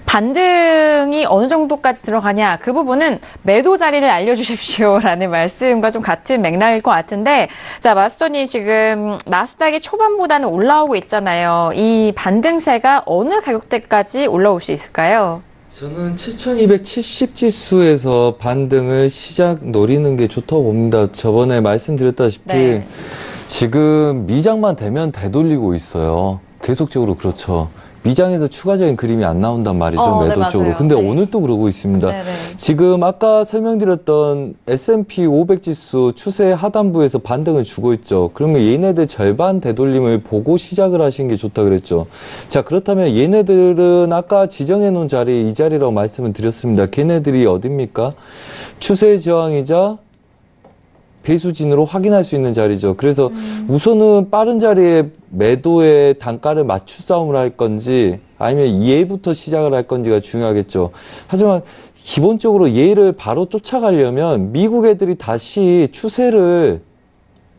반등이 어느 정도까지 들어가냐, 그 부분은 매도 자리를 알려주십시오라는 말씀과 좀 같은 맥락일 것 같은데, 자, 마스터님 지금 나스닥이 초반보다는 올라오고 있잖아요. 이 반등세가 어느 가격대까지 올라올 수 있을까요? 저는 7270 지수에서 반등을 시작 노리는 게 좋다고 봅니다. 저번에 말씀드렸다시피 네. 지금 미장만 되면 되돌리고 있어요. 계속적으로 그렇죠. 미장에서 추가적인 그림이 안 나온단 말이죠. 네, 매도 맞아요. 쪽으로. 근데 네. 오늘 또 그러고 있습니다. 네네. 지금 아까 설명드렸던 S&P 500 지수 추세 하단부에서 반등을 주고 있죠. 그러면 얘네들 절반 되돌림을 보고 시작을 하시는 게 좋다 그랬죠. 자, 그렇다면 얘네들은 아까 지정해 놓은 자리, 이 자리라고 말씀을 드렸습니다. 걔네들이 어딥니까? 추세 저항이자 배수진으로 확인할 수 있는 자리죠. 그래서 우선은 빠른 자리에 매도의 단가를 맞추 싸움을 할 건지 아니면 얘부터 시작을 할 건지가 중요하겠죠. 하지만 기본적으로 얘를 바로 쫓아가려면 미국 애들이 다시 추세를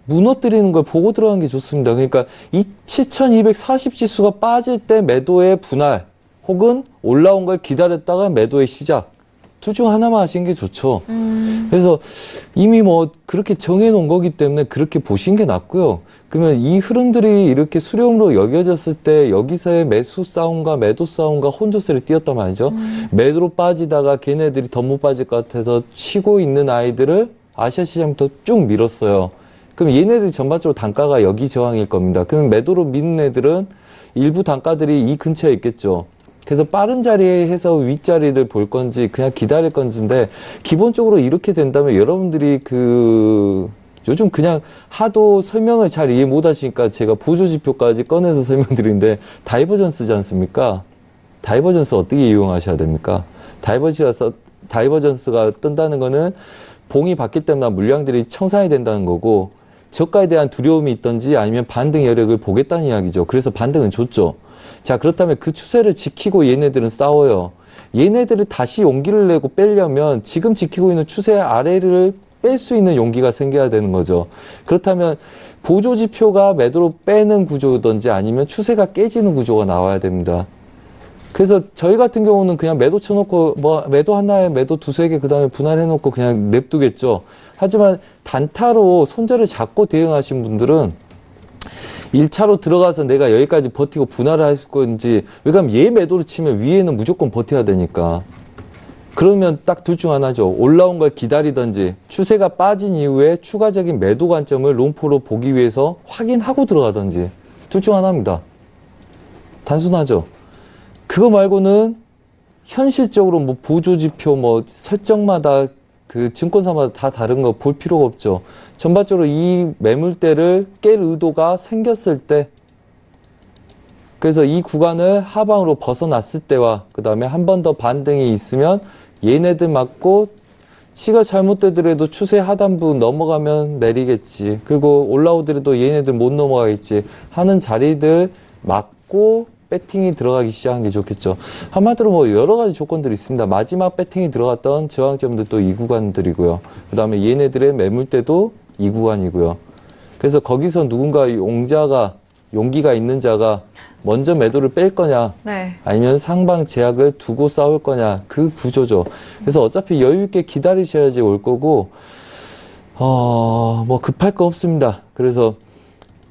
무너뜨리는 걸 보고 들어가는 게 좋습니다. 그러니까 이 7240 지수가 빠질 때 매도의 분할 혹은 올라온 걸 기다렸다가 매도의 시작. 둘 중 하나만 하시는 게 좋죠. 그래서 이미 뭐 그렇게 정해놓은 거기 때문에 그렇게 보시는 게 낫고요. 그러면 이 흐름들이 이렇게 수렴으로 여겨졌을 때 여기서의 매수 싸움과 매도 싸움과 혼조세를 띄었단 말이죠. 매도로 빠지다가 걔네들이 더 못 빠질 것 같아서 치고 있는 아이들을 아시아 시장부터 쭉 밀었어요. 그럼 얘네들이 전반적으로 단가가 여기 저항일 겁니다. 그러면 매도로 미는 애들은 일부 단가들이 이 근처에 있겠죠. 그래서 빠른 자리에 해서 윗자리를 볼 건지 그냥 기다릴 건지인데 기본적으로 이렇게 된다면 여러분들이 요즘 그냥 하도 설명을 잘 이해 못 하시니까 제가 보조지표까지 꺼내서 설명드리는데 다이버전스지 않습니까? 다이버전스 어떻게 이용하셔야 됩니까? 다이버전스가 뜬다는 거는 봉이 바뀔 때마다 물량들이 청산이 된다는 거고 저가에 대한 두려움이 있던지 아니면 반등 여력을 보겠다는 이야기죠. 그래서 반등은 좋죠. 자, 그렇다면 그 추세를 지키고 얘네들은 싸워요. 얘네들을 다시 용기를 내고 빼려면 지금 지키고 있는 추세 아래를 뺄 수 있는 용기가 생겨야 되는 거죠. 그렇다면 보조지표가 매도로 빼는 구조든지 아니면 추세가 깨지는 구조가 나와야 됩니다. 그래서 저희 같은 경우는 그냥 매도 쳐놓고 뭐 매도 하나에 매도 두세 개 그다음에 분할해놓고 그냥 냅두겠죠. 하지만 단타로 손절을 잡고 대응하신 분들은 1차로 들어가서 내가 여기까지 버티고 분할을 할 건지, 왜냐면 얘 매도를 치면 위에는 무조건 버텨야 되니까. 그러면 딱 둘 중 하나죠. 올라온 걸 기다리든지 추세가 빠진 이후에 추가적인 매도 관점을 롱포로 보기 위해서 확인하고 들어가든지 둘 중 하나입니다. 단순하죠. 그거 말고는 현실적으로 뭐 보조지표 뭐 설정마다 그 증권사마다 다 다른 거 볼 필요가 없죠. 전반적으로 이 매물대를 깰 의도가 생겼을 때, 그래서 이 구간을 하방으로 벗어났을 때와 그 다음에 한 번 더 반등이 있으면 얘네들 맞고 시가 잘못되더라도 추세 하단부 넘어가면 내리겠지. 그리고 올라오더라도 얘네들 못 넘어가겠지 하는 자리들 맞고 배팅이 들어가기 시작한 게 좋겠죠. 한마디로 뭐 여러 가지 조건들이 있습니다. 마지막 배팅이 들어갔던 저항점들도 이 구간들이고요. 그 다음에 얘네들의 매물대도 이 구간이고요. 그래서 거기서 누군가 용기가 있는 자가 먼저 매도를 뺄 거냐, 네. 아니면 상방 제약을 두고 싸울 거냐, 그 구조죠. 그래서 어차피 여유 있게 기다리셔야지 올 거고, 뭐 급할 거 없습니다. 그래서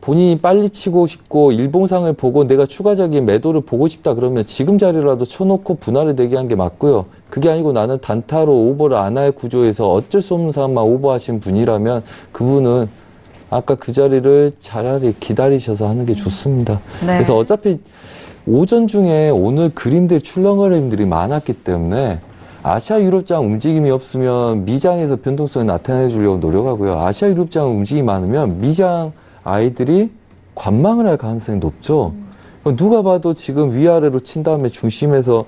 본인이 빨리 치고 싶고 일봉상을 보고 내가 추가적인 매도를 보고 싶다 그러면 지금 자리라도 쳐놓고 분할을 대기한 게 맞고요. 그게 아니고 나는 단타로 오버를 안 할 구조에서 어쩔 수 없는 상황만 오버하신 분이라면 그분은 아까 그 자리를 차라리 기다리셔서 하는 게 좋습니다. 네. 그래서 어차피 오전 중에 오늘 그림들 출렁거림들이 많았기 때문에 아시아 유럽장 움직임이 없으면 미장에서 변동성을 나타내 주려고 노력하고요. 아시아 유럽장 움직임이 많으면 미장 아이들이 관망을 할 가능성이 높죠. 누가 봐도 지금 위아래로 친 다음에 중심에서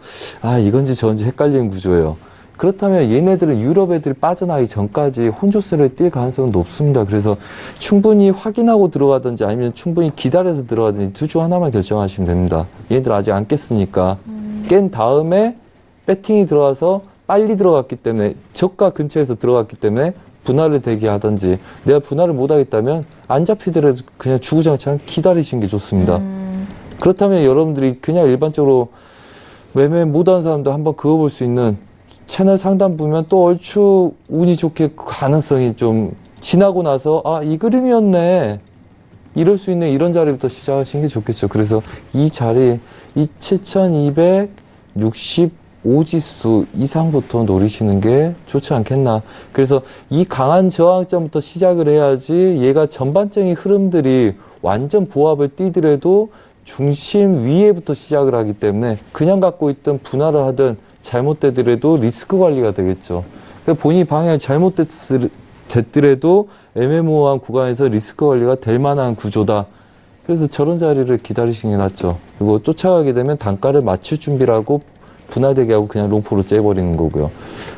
이건지 저건지 헷갈리는 구조예요. 그렇다면 얘네들은 유럽 애들이 빠져나가기 전까지 혼조세를 띌 가능성은 높습니다. 그래서 충분히 확인하고 들어가든지 아니면 충분히 기다려서 들어가든지 둘 중 하나만 결정하시면 됩니다. 얘네들 아직 안 깼으니까. 깬 다음에 배팅이 들어와서 빨리 들어갔기 때문에 저가 근처에서 들어갔기 때문에 분할을 대기하든지 내가 분할을 못하겠다면 안 잡히더라도 그냥 주구장창 기다리시는 게 좋습니다. 그렇다면 여러분들이 그냥 일반적으로 매매 못하는 사람도 한번 그어볼 수 있는 채널 상단 보면 또 얼추 운이 좋게 가능성이 좀 지나고 나서 아, 이 그림이었네. 이럴 수 있는 이런 자리부터 시작하시는 게 좋겠죠. 그래서 이 자리, 이 7265지수 이상부터 노리시는 게 좋지 않겠나. 그래서 이 강한 저항점부터 시작을 해야지 얘가 전반적인 흐름들이 완전 보합을 띄더라도 중심 위에부터 시작을 하기 때문에 그냥 갖고 있던 분할을 하든 잘못되더라도 리스크 관리가 되겠죠. 그러니까 본인이 방향이 잘못됐더라도 애매모호한 구간에서 리스크 관리가 될 만한 구조다. 그래서 저런 자리를 기다리시는 게 낫죠. 그리고 쫓아가게 되면 단가를 맞출 준비를 하고 분할되게 하고 그냥 롱포로 째버리는 거고요.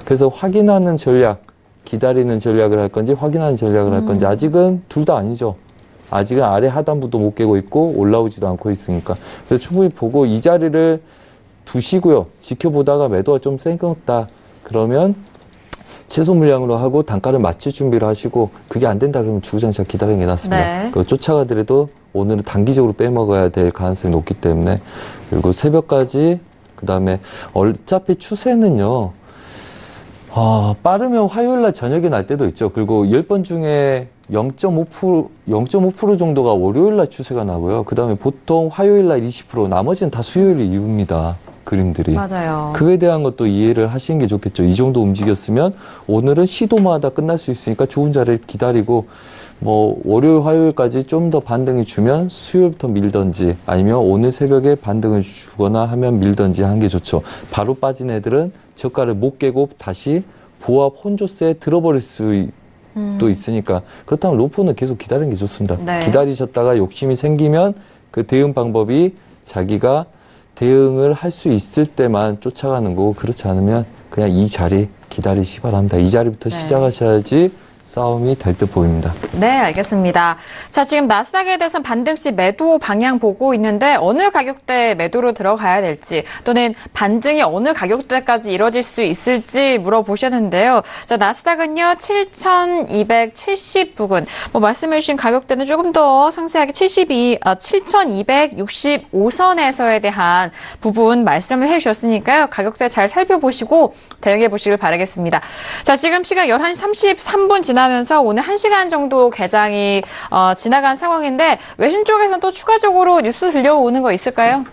그래서 확인하는 전략, 기다리는 전략을 할 건지 확인하는 전략을 할 건지 아직은 둘 다 아니죠. 아직은 아래 하단부도 못 깨고 있고 올라오지도 않고 있으니까. 그래서 충분히 보고 이 자리를 두시고요. 지켜보다가 매도가 좀 생겼다. 그러면 최소 물량으로 하고 단가를 맞출 준비를 하시고 그게 안 된다 그러면 주구장창 기다리는 게 낫습니다. 네. 그거 쫓아가더라도 오늘은 단기적으로 빼먹어야 될 가능성이 높기 때문에 그리고 새벽까지 그다음에 어차피 추세는요. 빠르면 화요일날 저녁에 날 때도 있죠. 그리고 10번 중에 0.5% 정도가 월요일날 추세가 나고요. 그 다음에 보통 화요일날 20%, 나머지는 다 수요일 이후입니다. 그림들이. 맞아요. 그에 대한 것도 이해를 하시는 게 좋겠죠. 이 정도 움직였으면 오늘은 시도마다 끝날 수 있으니까 좋은 자리를 기다리고 뭐 월요일, 화요일까지 좀 더 반등이 주면 수요일부터 밀던지 아니면 오늘 새벽에 반등을 주거나 하면 밀던지 하는 게 좋죠. 바로 빠진 애들은 저가를 못 깨고 다시 보합 혼조세에 들어버릴 수도 있으니까 그렇다면 로프는 계속 기다리는 게 좋습니다. 네. 기다리셨다가 욕심이 생기면 그 대응 방법이 자기가 대응을 할 수 있을 때만 쫓아가는 거고 그렇지 않으면 그냥 이 자리 기다리시 바랍니다. 이 자리부터 네. 시작하셔야지 싸움이 될 듯 보입니다. 네, 알겠습니다. 자, 지금 나스닥에 대해서는 반등시 매도 방향 보고 있는데 어느 가격대에 매도로 들어가야 될지 또는 반등이 어느 가격대까지 이뤄질 수 있을지 물어보셨는데요. 자, 나스닥은요, 7,270 부근. 말씀해 주신 가격대는 조금 더 상세하게 7,265선에서에 대한 부분 말씀을 해 주셨으니까요. 가격대 잘 살펴보시고 대응해 보시길 바라겠습니다. 자, 지금 시각 11시 33분 지나면서 오늘 1시간 정도 개장이 지나간 상황인데 외신 쪽에서는 또 추가적으로 뉴스 들려오는 거 있을까요?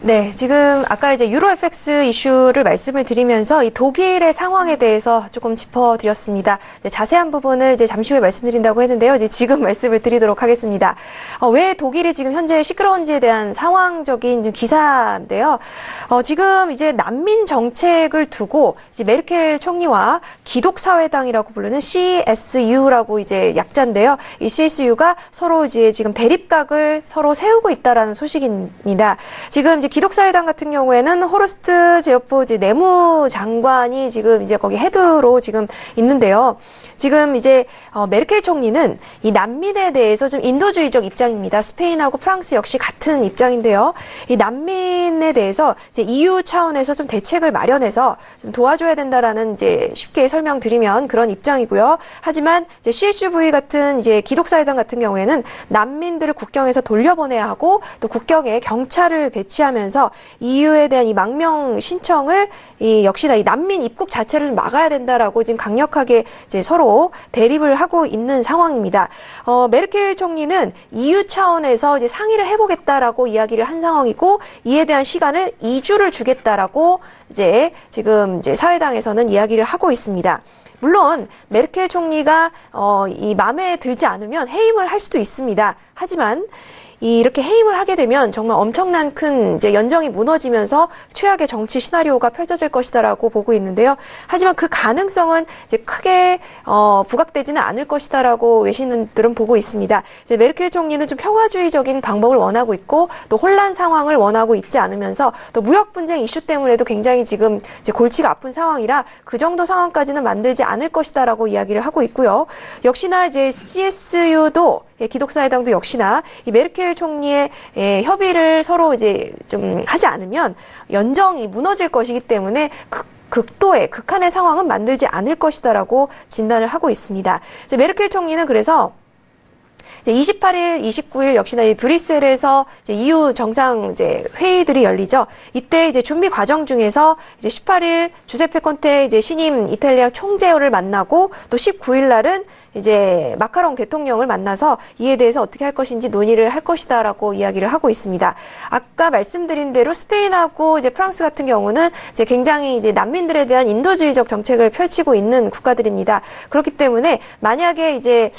네, 지금 아까 이제 유로 FX 이슈를 말씀을 드리면서 이 독일의 상황에 대해서 조금 짚어드렸습니다. 자세한 부분을 이제 잠시 후에 말씀드린다고 했는데요. 이제 지금 말씀을 드리도록 하겠습니다. 왜 독일이 지금 현재 시끄러운지에 대한 상황적인 기사인데요. 지금 이제 난민 정책을 두고 이제 메르켈 총리와 기독사회당이라고 부르는 CSU라고 이제 약자인데요. 이 CSU가 서로 이제 지금 대립각을 서로 세우고 있다라는 소식입니다. 지금 이제 기독사회당 같은 경우에는 호르스트 제어프 내무장관이 지금 이제 거기 헤드로 지금 있는데요. 지금 이제 메르켈 총리는 이 난민에 대해서 좀 인도주의적 입장입니다. 스페인하고 프랑스 역시 같은 입장인데요. 이 난민에 대해서 이제 EU 차원에서 좀 대책을 마련해서 좀 도와줘야 된다라는 이제 쉽게 설명드리면 그런 입장이고요. 하지만 이제 CSUV 같은 이제 기독사회당 같은 경우에는 난민들을 국경에서 돌려보내야 하고 또 국경에 경찰을 배치하면서 EU에 대한 이 망명 신청을 역시나 이 난민 입국 자체를 막아야 된다라고 지금 강력하게 이제 서로 대립을 하고 있는 상황입니다. 메르켈 총리는 EU 차원에서 이제 상의를 해보겠다라고 이야기를 한 상황이고 이에 대한 시간을 2주를 주겠다라고 이제 지금 이제 사회당에서는 이야기를 하고 있습니다. 물론 메르켈 총리가 이 마음에 들지 않으면 해임을 할 수도 있습니다. 하지만 이렇게 해임을 하게 되면 정말 엄청난 큰 이제 연정이 무너지면서 최악의 정치 시나리오가 펼쳐질 것이다라고 보고 있는데요. 하지만 그 가능성은 이제 크게 부각되지는 않을 것이다라고 외신들은 보고 있습니다. 이제 메르켈 총리는 좀 평화주의적인 방법을 원하고 있고 또 혼란 상황을 원하고 있지 않으면서 또 무역 분쟁 이슈 때문에도 굉장히 지금 이제 골치가 아픈 상황이라 그 정도 상황까지는 만들지 않을 것이다라고 이야기를 하고 있고요. 역시나 이제 CSU도 기독사회당도 역시나 이 메르켈 총리의 협의를 서로 이제 좀 하지 않으면 연정이 무너질 것이기 때문에 극한의 상황은 만들지 않을 것이다라고 진단을 하고 있습니다. 이제 메르켈 총리는 그래서 28일, 29일 역시나 이 브뤼셀에서 이제 EU 정상 이제 회의들이 열리죠. 이때 이제 준비 과정 중에서 이제 18일 주세페 콘테 이제 신임 이탈리아 총재를 만나고 또 19일 날은 이제 마카롱 대통령을 만나서 이에 대해서 어떻게 할 것인지 논의를 할 것이다라고 이야기를 하고 있습니다. 아까 말씀드린 대로 스페인하고 이제 프랑스 같은 경우는 이제 굉장히 이제 난민들에 대한 인도주의적 정책을 펼치고 있는 국가들입니다. 그렇기 때문에 만약에 이제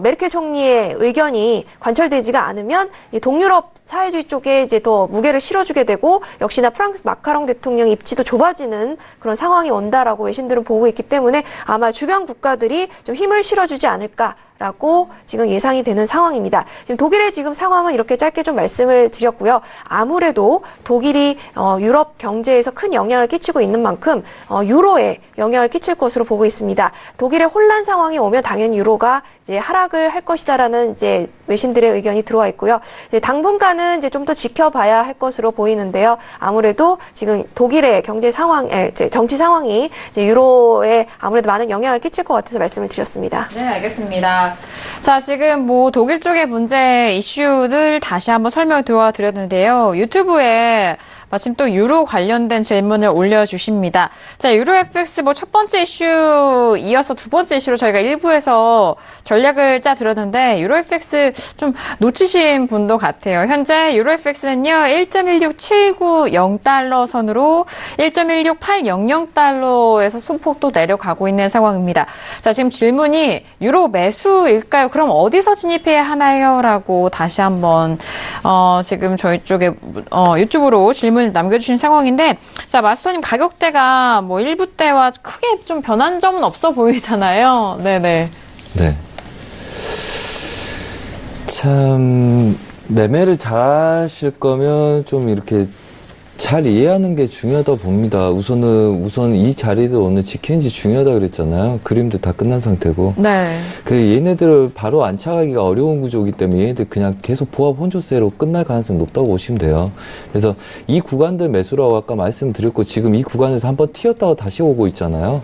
메르켈 총리의 의견이 관철되지가 않으면 이 동유럽 사회주의 쪽에 이제 더 무게를 실어주게 되고 역시나 프랑스 마카롱 대통령 입지도 좁아지는 그런 상황이 온다라고 외신들은 보고 있기 때문에 아마 주변 국가들이 좀 힘을 실어주지 않을까라고 지금 예상이 되는 상황입니다. 지금 독일의 지금 상황은 이렇게 짧게 좀 말씀을 드렸고요. 아무래도 독일이 유럽 경제에서 큰 영향을 끼치고 있는 만큼 유로에 영향을 끼칠 것으로 보고 있습니다. 독일의 혼란 상황이 오면 당연히 유로가 이제 하락을 할 것이다라는 이제 외신들의 의견이 들어와 있고요. 이제 당분간은 이제 좀 더 지켜봐야 할 것으로 보이는데요. 아무래도 지금 독일의 경제 상황, 정치 상황이 이제 유로에 아무래도 많은 영향을 끼칠 것 같아서 말씀을 드렸습니다. 네, 알겠습니다. 자, 지금 뭐 독일 쪽의 문제 이슈들 다시 한번 설명 도와드렸는데요. 유튜브에 마침 또 유로 관련된 질문을 올려주십니다. 자, 유로 FX 뭐 첫 번째 이슈 이어서 두 번째 이슈로 저희가 1부에서 전략을 짜드렸는데 유로 FX 좀 놓치신 분도 같아요. 현재 유로 FX는요 1.16790달러 선으로 1.16800달러에서 소폭도 내려가고 있는 상황입니다. 자, 지금 질문이 유로 매수일까요? 그럼 어디서 진입해야 하나요? 라고 다시 한번 지금 저희 쪽에 유튜브로 질문을 남겨주신 상황인데, 자, 마스터님 가격대가 뭐 1부 때와 크게 좀 변한 점은 없어 보이잖아요. 네네. 네. 참, 매매를 잘 하실 거면 좀 이렇게 잘 이해하는 게 중요하다 봅니다. 우선 이 자리를 오늘 지키는지 중요하다 그랬잖아요. 그림도 다 끝난 상태고. 네. 얘네들을 바로 안착하기가 어려운 구조이기 때문에 얘네들 그냥 계속 보합 혼조세로 끝날 가능성이 높다고 보시면 돼요. 그래서 이 구간들 매수라고 아까 말씀드렸고 지금 이 구간에서 한번 튀었다가 다시 오고 있잖아요.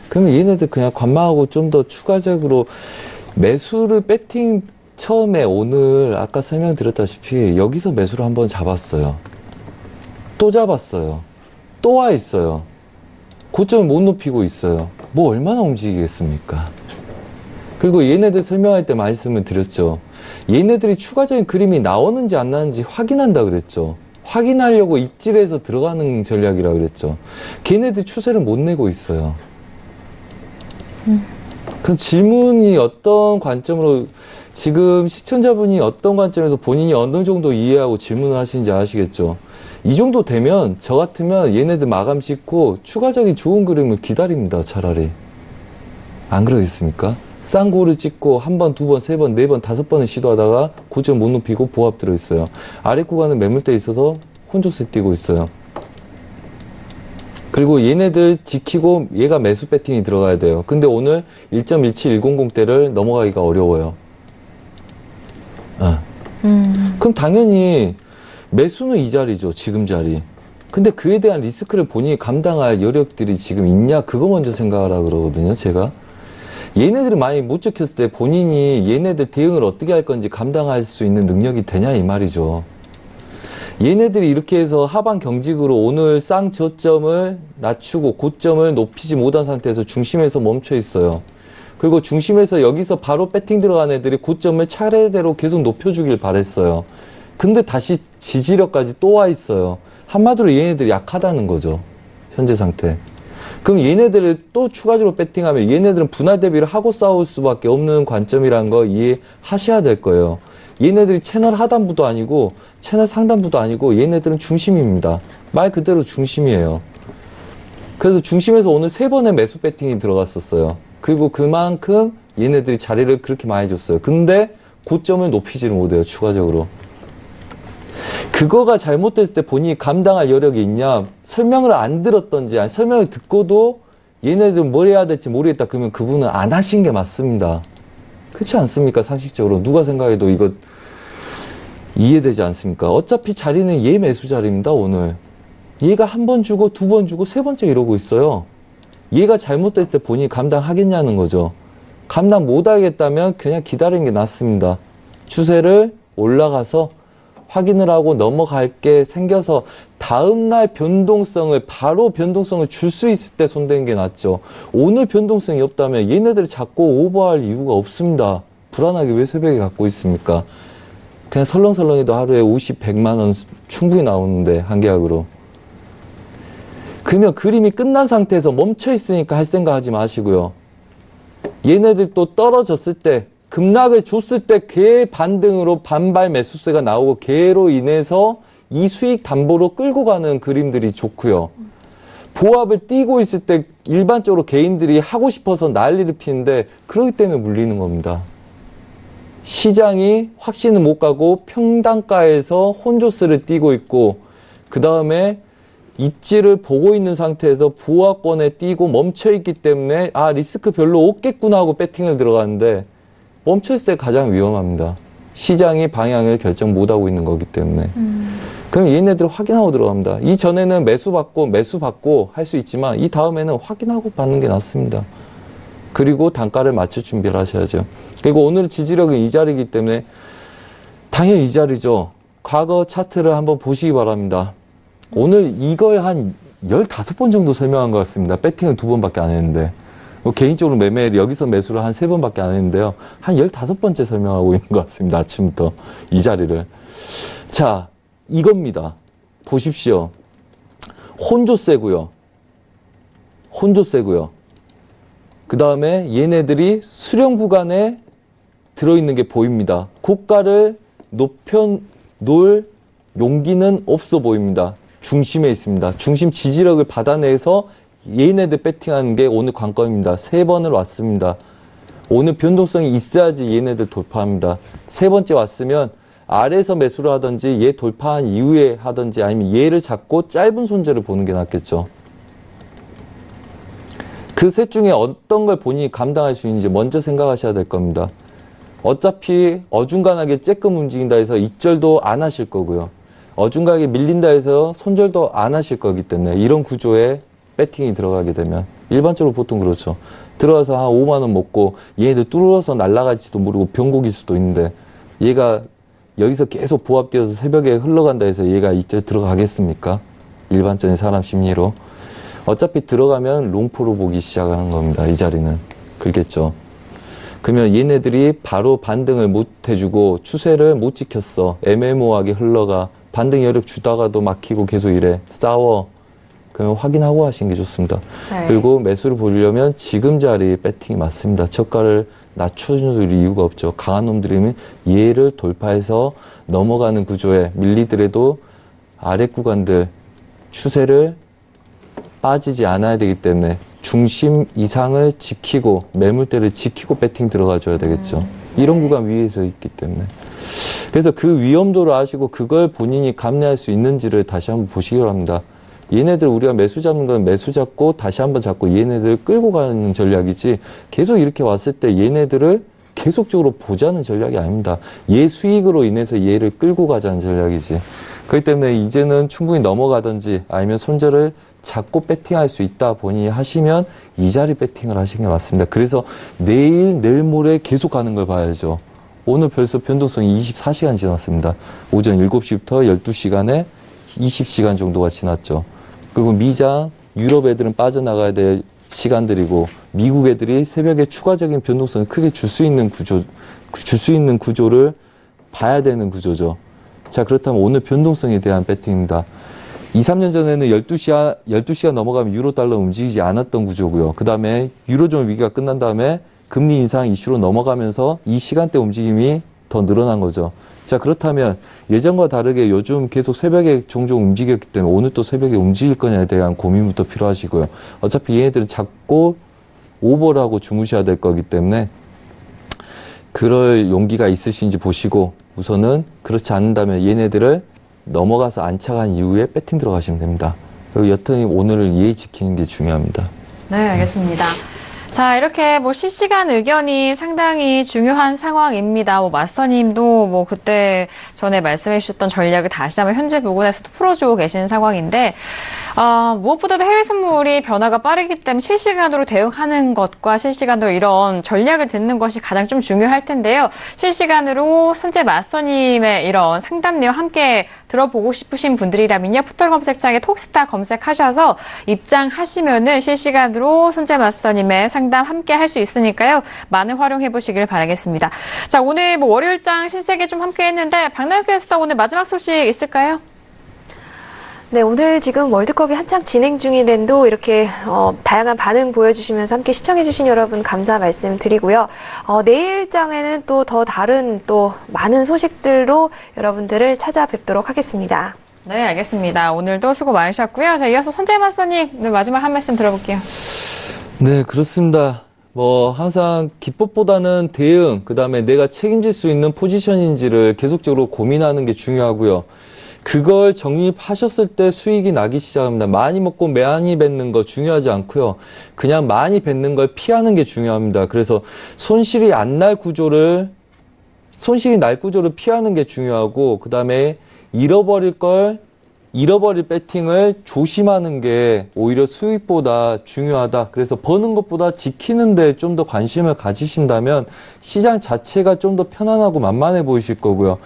그러면 얘네들 그냥 관망하고 좀 더 추가적으로 매수를 배팅 처음에 오늘 아까 설명드렸다시피 여기서 매수를 한번 잡았어요. 또 잡았어요. 또 와 있어요. 고점을 못 높이고 있어요. 뭐 얼마나 움직이겠습니까? 그리고 얘네들 설명할 때 말씀을 드렸죠. 얘네들이 추가적인 그림이 나오는지 안 나오는지 확인한다 그랬죠. 확인하려고 입질해서 들어가는 전략이라 그랬죠. 걔네들 추세를 못 내고 있어요. 그럼 질문이 어떤 관점으로 지금 시청자분이 어떤 관점에서 본인이 어느 정도 이해하고 질문을 하시는지 아시겠죠? 이 정도 되면 저 같으면 얘네들 마감 짓고 추가적인 좋은 그림을 기다립니다. 차라리. 안 그러겠습니까? 싼 고를 찍고 한 번, 두 번, 세 번, 네 번, 다섯 번을 시도하다가 고점 못 높이고 보합 들어있어요. 아래 구간은 매물대 있어서 혼조세 뛰고 있어요. 그리고 얘네들 지키고 얘가 매수 배팅이 들어가야 돼요. 근데 오늘 1.17100대를 넘어가기가 어려워요. 그럼 당연히 매수는 이 자리죠. 지금 자리. 근데 그에 대한 리스크를 본인이 감당할 여력들이 지금 있냐? 그거 먼저 생각하라 그러거든요. 제가. 얘네들이 많이 못 지켰을 때 본인이 얘네들 대응을 어떻게 할 건지 감당할 수 있는 능력이 되냐 이 말이죠. 얘네들이 이렇게 해서 하방 경직으로 오늘 쌍 저점을 낮추고 고점을 높이지 못한 상태에서 중심에서 멈춰 있어요. 그리고 중심에서 여기서 바로 배팅 들어간 애들이 고점을 차례대로 계속 높여주길 바랬어요. 근데 다시 지지력까지 또 와 있어요. 한마디로 얘네들이 약하다는 거죠. 현재 상태. 그럼 얘네들을 또 추가적으로 배팅하면 얘네들은 분할 대비를 하고 싸울 수밖에 없는 관점이라는 거 이해하셔야 될 거예요. 얘네들이 채널 하단부도 아니고 채널 상단부도 아니고 얘네들은 중심입니다. 말 그대로 중심이에요. 그래서 중심에서 오늘 3번의 매수 배팅이 들어갔었어요. 그리고 그만큼 얘네들이 자리를 그렇게 많이 줬어요. 근데 고점을 높이지를 못해요. 추가적으로. 그거가 잘못됐을 때 본인이 감당할 여력이 있냐, 설명을 안 들었던지 아니 설명을 듣고도 얘네들 뭘 해야 될지 모르겠다 그러면 그분은 안 하신 게 맞습니다. 그렇지 않습니까? 상식적으로 누가 생각해도 이거 이해되지 않습니까? 어차피 자리는 얘 매수 자리입니다. 오늘 얘가 한 번 주고 2번 주고 3번째 이러고 있어요. 얘가 잘못됐을 때 본인이 감당하겠냐는 거죠. 감당 못하겠다면 그냥 기다리는 게 낫습니다. 추세를 올라가서 확인을 하고 넘어갈 게 생겨서 다음날 변동성을 바로 변동성을 줄 수 있을 때 손대는 게 낫죠. 오늘 변동성이 없다면 얘네들을 잡고 오버할 이유가 없습니다. 불안하게 왜 새벽에 갖고 있습니까? 그냥 설렁설렁해도 하루에 50, 100만 원 충분히 나오는데 한 계약으로. 그러면 그림이 끝난 상태에서 멈춰 있으니까 할 생각 하지 마시고요. 얘네들 또 떨어졌을 때 급락을 줬을 때 걔 반등으로 반발 매수세가 나오고 걔로 인해서 이 수익 담보로 끌고 가는 그림들이 좋고요. 보합을 띄고 있을 때 일반적으로 개인들이 하고 싶어서 난리를 피는데 그러기 때문에 물리는 겁니다. 시장이 확신을 못 가고 평단가에서 혼조세를 띄고 있고 그 다음에 입지를 보고 있는 상태에서 보합권에 띄고 멈춰있기 때문에 아 리스크 별로 없겠구나 하고 배팅을 들어가는데 멈춰있을 때 가장 위험합니다. 시장이 방향을 결정 못하고 있는 거기 때문에. 그럼 얘네들 확인하고 들어갑니다. 이전에는 매수 받고 할 수 있지만 이 다음에는 확인하고 받는 게 낫습니다. 그리고 단가를 맞출 준비를 하셔야죠. 그리고 오늘 지지력은 이 자리이기 때문에 당연히 이 자리죠. 과거 차트를 한번 보시기 바랍니다. 오늘 이걸 한 15번 정도 설명한 것 같습니다. 배팅은 2번밖에 안 했는데. 개인적으로 매매를 여기서 매수를 한 3번밖에 안 했는데요. 한 15번째 설명하고 있는 것 같습니다. 아침부터 이 자리를. 자, 이겁니다. 보십시오. 혼조세고요. 그 다음에 얘네들이 수렴 구간에 들어있는 게 보입니다. 고가를 높여놓을 용기는 없어 보입니다. 중심에 있습니다. 중심 지지력을 받아내서 얘네들 배팅하는 게 오늘 관건입니다. 3번을 왔습니다. 오늘 변동성이 있어야지 얘네들 돌파합니다. 3번째 왔으면 아래에서 매수를 하든지 얘 돌파한 이후에 하든지 아니면 얘를 잡고 짧은 손절을 보는 게 낫겠죠. 그 셋 중에 어떤 걸 본인이 감당할 수 있는지 먼저 생각하셔야 될 겁니다. 어차피 어중간하게 쬐끔 움직인다 해서 익절도 안 하실 거고요. 어중간하게 밀린다 해서 손절도 안 하실 거기 때문에 이런 구조에 배팅이 들어가게 되면 일반적으로 보통 그렇죠. 들어와서 한 5만 원 먹고 얘네들 뚫어서 날아갈지도 모르고 병곡일 수도 있는데 얘가 여기서 계속 보합되어서 새벽에 흘러간다 해서 얘가 이제 들어가겠습니까? 일반적인 사람 심리로. 어차피 들어가면 롱포로 보기 시작하는 겁니다. 이 자리는. 그렇겠죠. 그러면 얘네들이 바로 반등을 못 해주고 추세를 못 지켰어. 애매모호하게 흘러가. 반등 여력 주다가도 막히고 계속 이래. 싸워. 그러면 확인하고 하시는 게 좋습니다. 네. 그리고 매수를 보려면 지금 자리 배팅이 맞습니다. 저가를 낮춰줄 이유가 없죠. 강한 놈들이면 얘를 돌파해서 넘어가는 구조에 밀리더라도 아래 구간들 추세를 빠지지 않아야 되기 때문에 중심 이상을 지키고 매물대를 지키고 배팅 들어가줘야 되겠죠. 이런 구간 위에서 있기 때문에. 그래서 그 위험도를 아시고 그걸 본인이 감내할 수 있는지를 다시 한번 보시기 바랍니다. 얘네들 우리가 매수 잡는 건 매수 잡고 다시 한번 잡고 얘네들을 끌고 가는 전략이지 계속 이렇게 왔을 때 얘네들을 계속적으로 보자는 전략이 아닙니다. 얘 수익으로 인해서 얘를 끌고 가자는 전략이지. 그렇기 때문에 이제는 충분히 넘어가든지 아니면 손절을 잡고 배팅할 수 있다 본인이 하시면 이 자리 배팅을 하시는 게 맞습니다. 그래서 내일 모레 계속 가는 걸 봐야죠. 오늘 벌써 변동성이 24시간 지났습니다. 오전 7시부터 12시간에 20시간 정도가 지났죠. 그리고 미장, 유럽 애들은 빠져나가야 될 시간들이고 미국 애들이 새벽에 추가적인 변동성을 크게 줄 수 있는 구조를 봐야 되는 구조죠. 자, 그렇다면 오늘 변동성에 대한 배팅입니다. 2, 3년 전에는 12시가 넘어가면 유로 달러 움직이지 않았던 구조고요. 그 다음에 유로존 위기가 끝난 다음에 금리 인상 이슈로 넘어가면서 이 시간대 움직임이 더 늘어난 거죠. 자, 그렇다면 예전과 다르게 요즘 계속 새벽에 종종 움직였기 때문에 오늘 또 새벽에 움직일 거냐에 대한 고민부터 필요하시고요. 어차피 얘네들은 자꾸 오버를 하고 주무셔야 될 거기 때문에 그럴 용기가 있으신지 보시고 우선은 그렇지 않는다면 얘네들을 넘어가서 안착한 이후에 배팅 들어가시면 됩니다. 그리고 여튼이 오늘을 예의 지키는 게 중요합니다. 네, 알겠습니다. 자, 이렇게 실시간 의견이 상당히 중요한 상황입니다. 마스터님도 그때 전에 말씀해 주셨던 전략을 다시 한번 현재 부근에서도 풀어주고 계시는 상황인데, 무엇보다도 해외 선물이 변화가 빠르기 때문에 실시간으로 대응하는 것과 실시간으로 이런 전략을 듣는 것이 가장 좀 중요할 텐데요. 실시간으로 선재 마스터님의 이런 상담 내용 함께 들어보고 싶으신 분들이라면요. 포털 검색창에 톡스타 검색하셔서 입장하시면은 실시간으로 선재 마스터님의 상담 함께 할 수 있으니까요. 많은 활용해 보시길 바라겠습니다. 자, 오늘 월요일장 신세계 좀 함께 했는데 박나영 캐스터 오늘 마지막 소식 있을까요? 네, 오늘 지금 월드컵이 한창 진행 중인데도 이렇게 다양한 반응 보여주시면서 함께 시청해주신 여러분 감사 말씀드리고요. 내일장에는 또 더 다른 또 많은 소식들로 여러분들을 찾아뵙도록 하겠습니다. 네, 알겠습니다. 오늘도 수고 많으셨고요. 자, 이어서 선재 마스터님 마지막 한 말씀 들어볼게요. 네, 그렇습니다. 항상 기법보다는 대응, 그 다음에 내가 책임질 수 있는 포지션인지를 계속적으로 고민하는 게 중요하고요. 그걸 정립하셨을 때 수익이 나기 시작합니다. 많이 먹고 많이 뱉는 거 중요하지 않고요. 그냥 많이 뱉는 걸 피하는 게 중요합니다. 그래서 손실이 날 구조를 피하는 게 중요하고, 그 다음에 잃어버릴 배팅을 조심하는 게 오히려 수익보다 중요하다. 그래서 버는 것보다 지키는 데 좀 더 관심을 가지신다면 시장 자체가 좀 더 편안하고 만만해 보이실 거고요.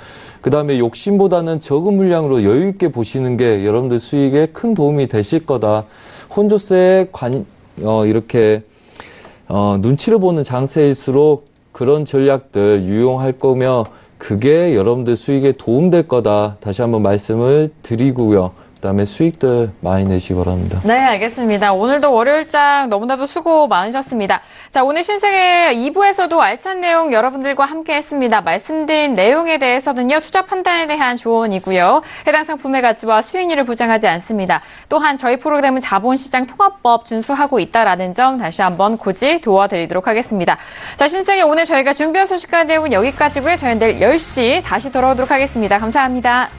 그 다음에 욕심보다는 적은 물량으로 여유 있게 보시는 게 여러분들 수익에 큰 도움이 되실 거다. 혼조세에 이렇게 눈치를 보는 장세일수록 그런 전략들 유용할 거며 그게 여러분들 수익에 도움될 거다. 다시 한번 말씀을 드리고요. 그다음에 수익들 많이 내시기 바랍니다. 네, 알겠습니다. 오늘도 월요일장 너무나도 수고 많으셨습니다. 자, 오늘 신세계 2부에서도 알찬 내용 여러분들과 함께 했습니다. 말씀드린 내용에 대해서는요, 투자 판단에 대한 조언이고요. 해당 상품의 가치와 수익률을 보장하지 않습니다. 또한 저희 프로그램은 자본시장 통합법 준수하고 있다라는 점 다시 한번 고지 도와드리도록 하겠습니다. 자, 신세계 오늘 저희가 준비한 소식과 내용은 여기까지고요. 저희는 내일 10시 다시 돌아오도록 하겠습니다. 감사합니다.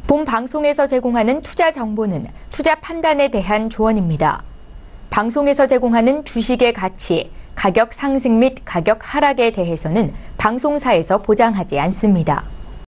본 방송에서 제공하는 투자 정보는 투자 판단에 대한 조언입니다. 방송에서 제공하는 주식의 가치, 가격 상승 및 가격 하락에 대해서는 방송사에서 보장하지 않습니다.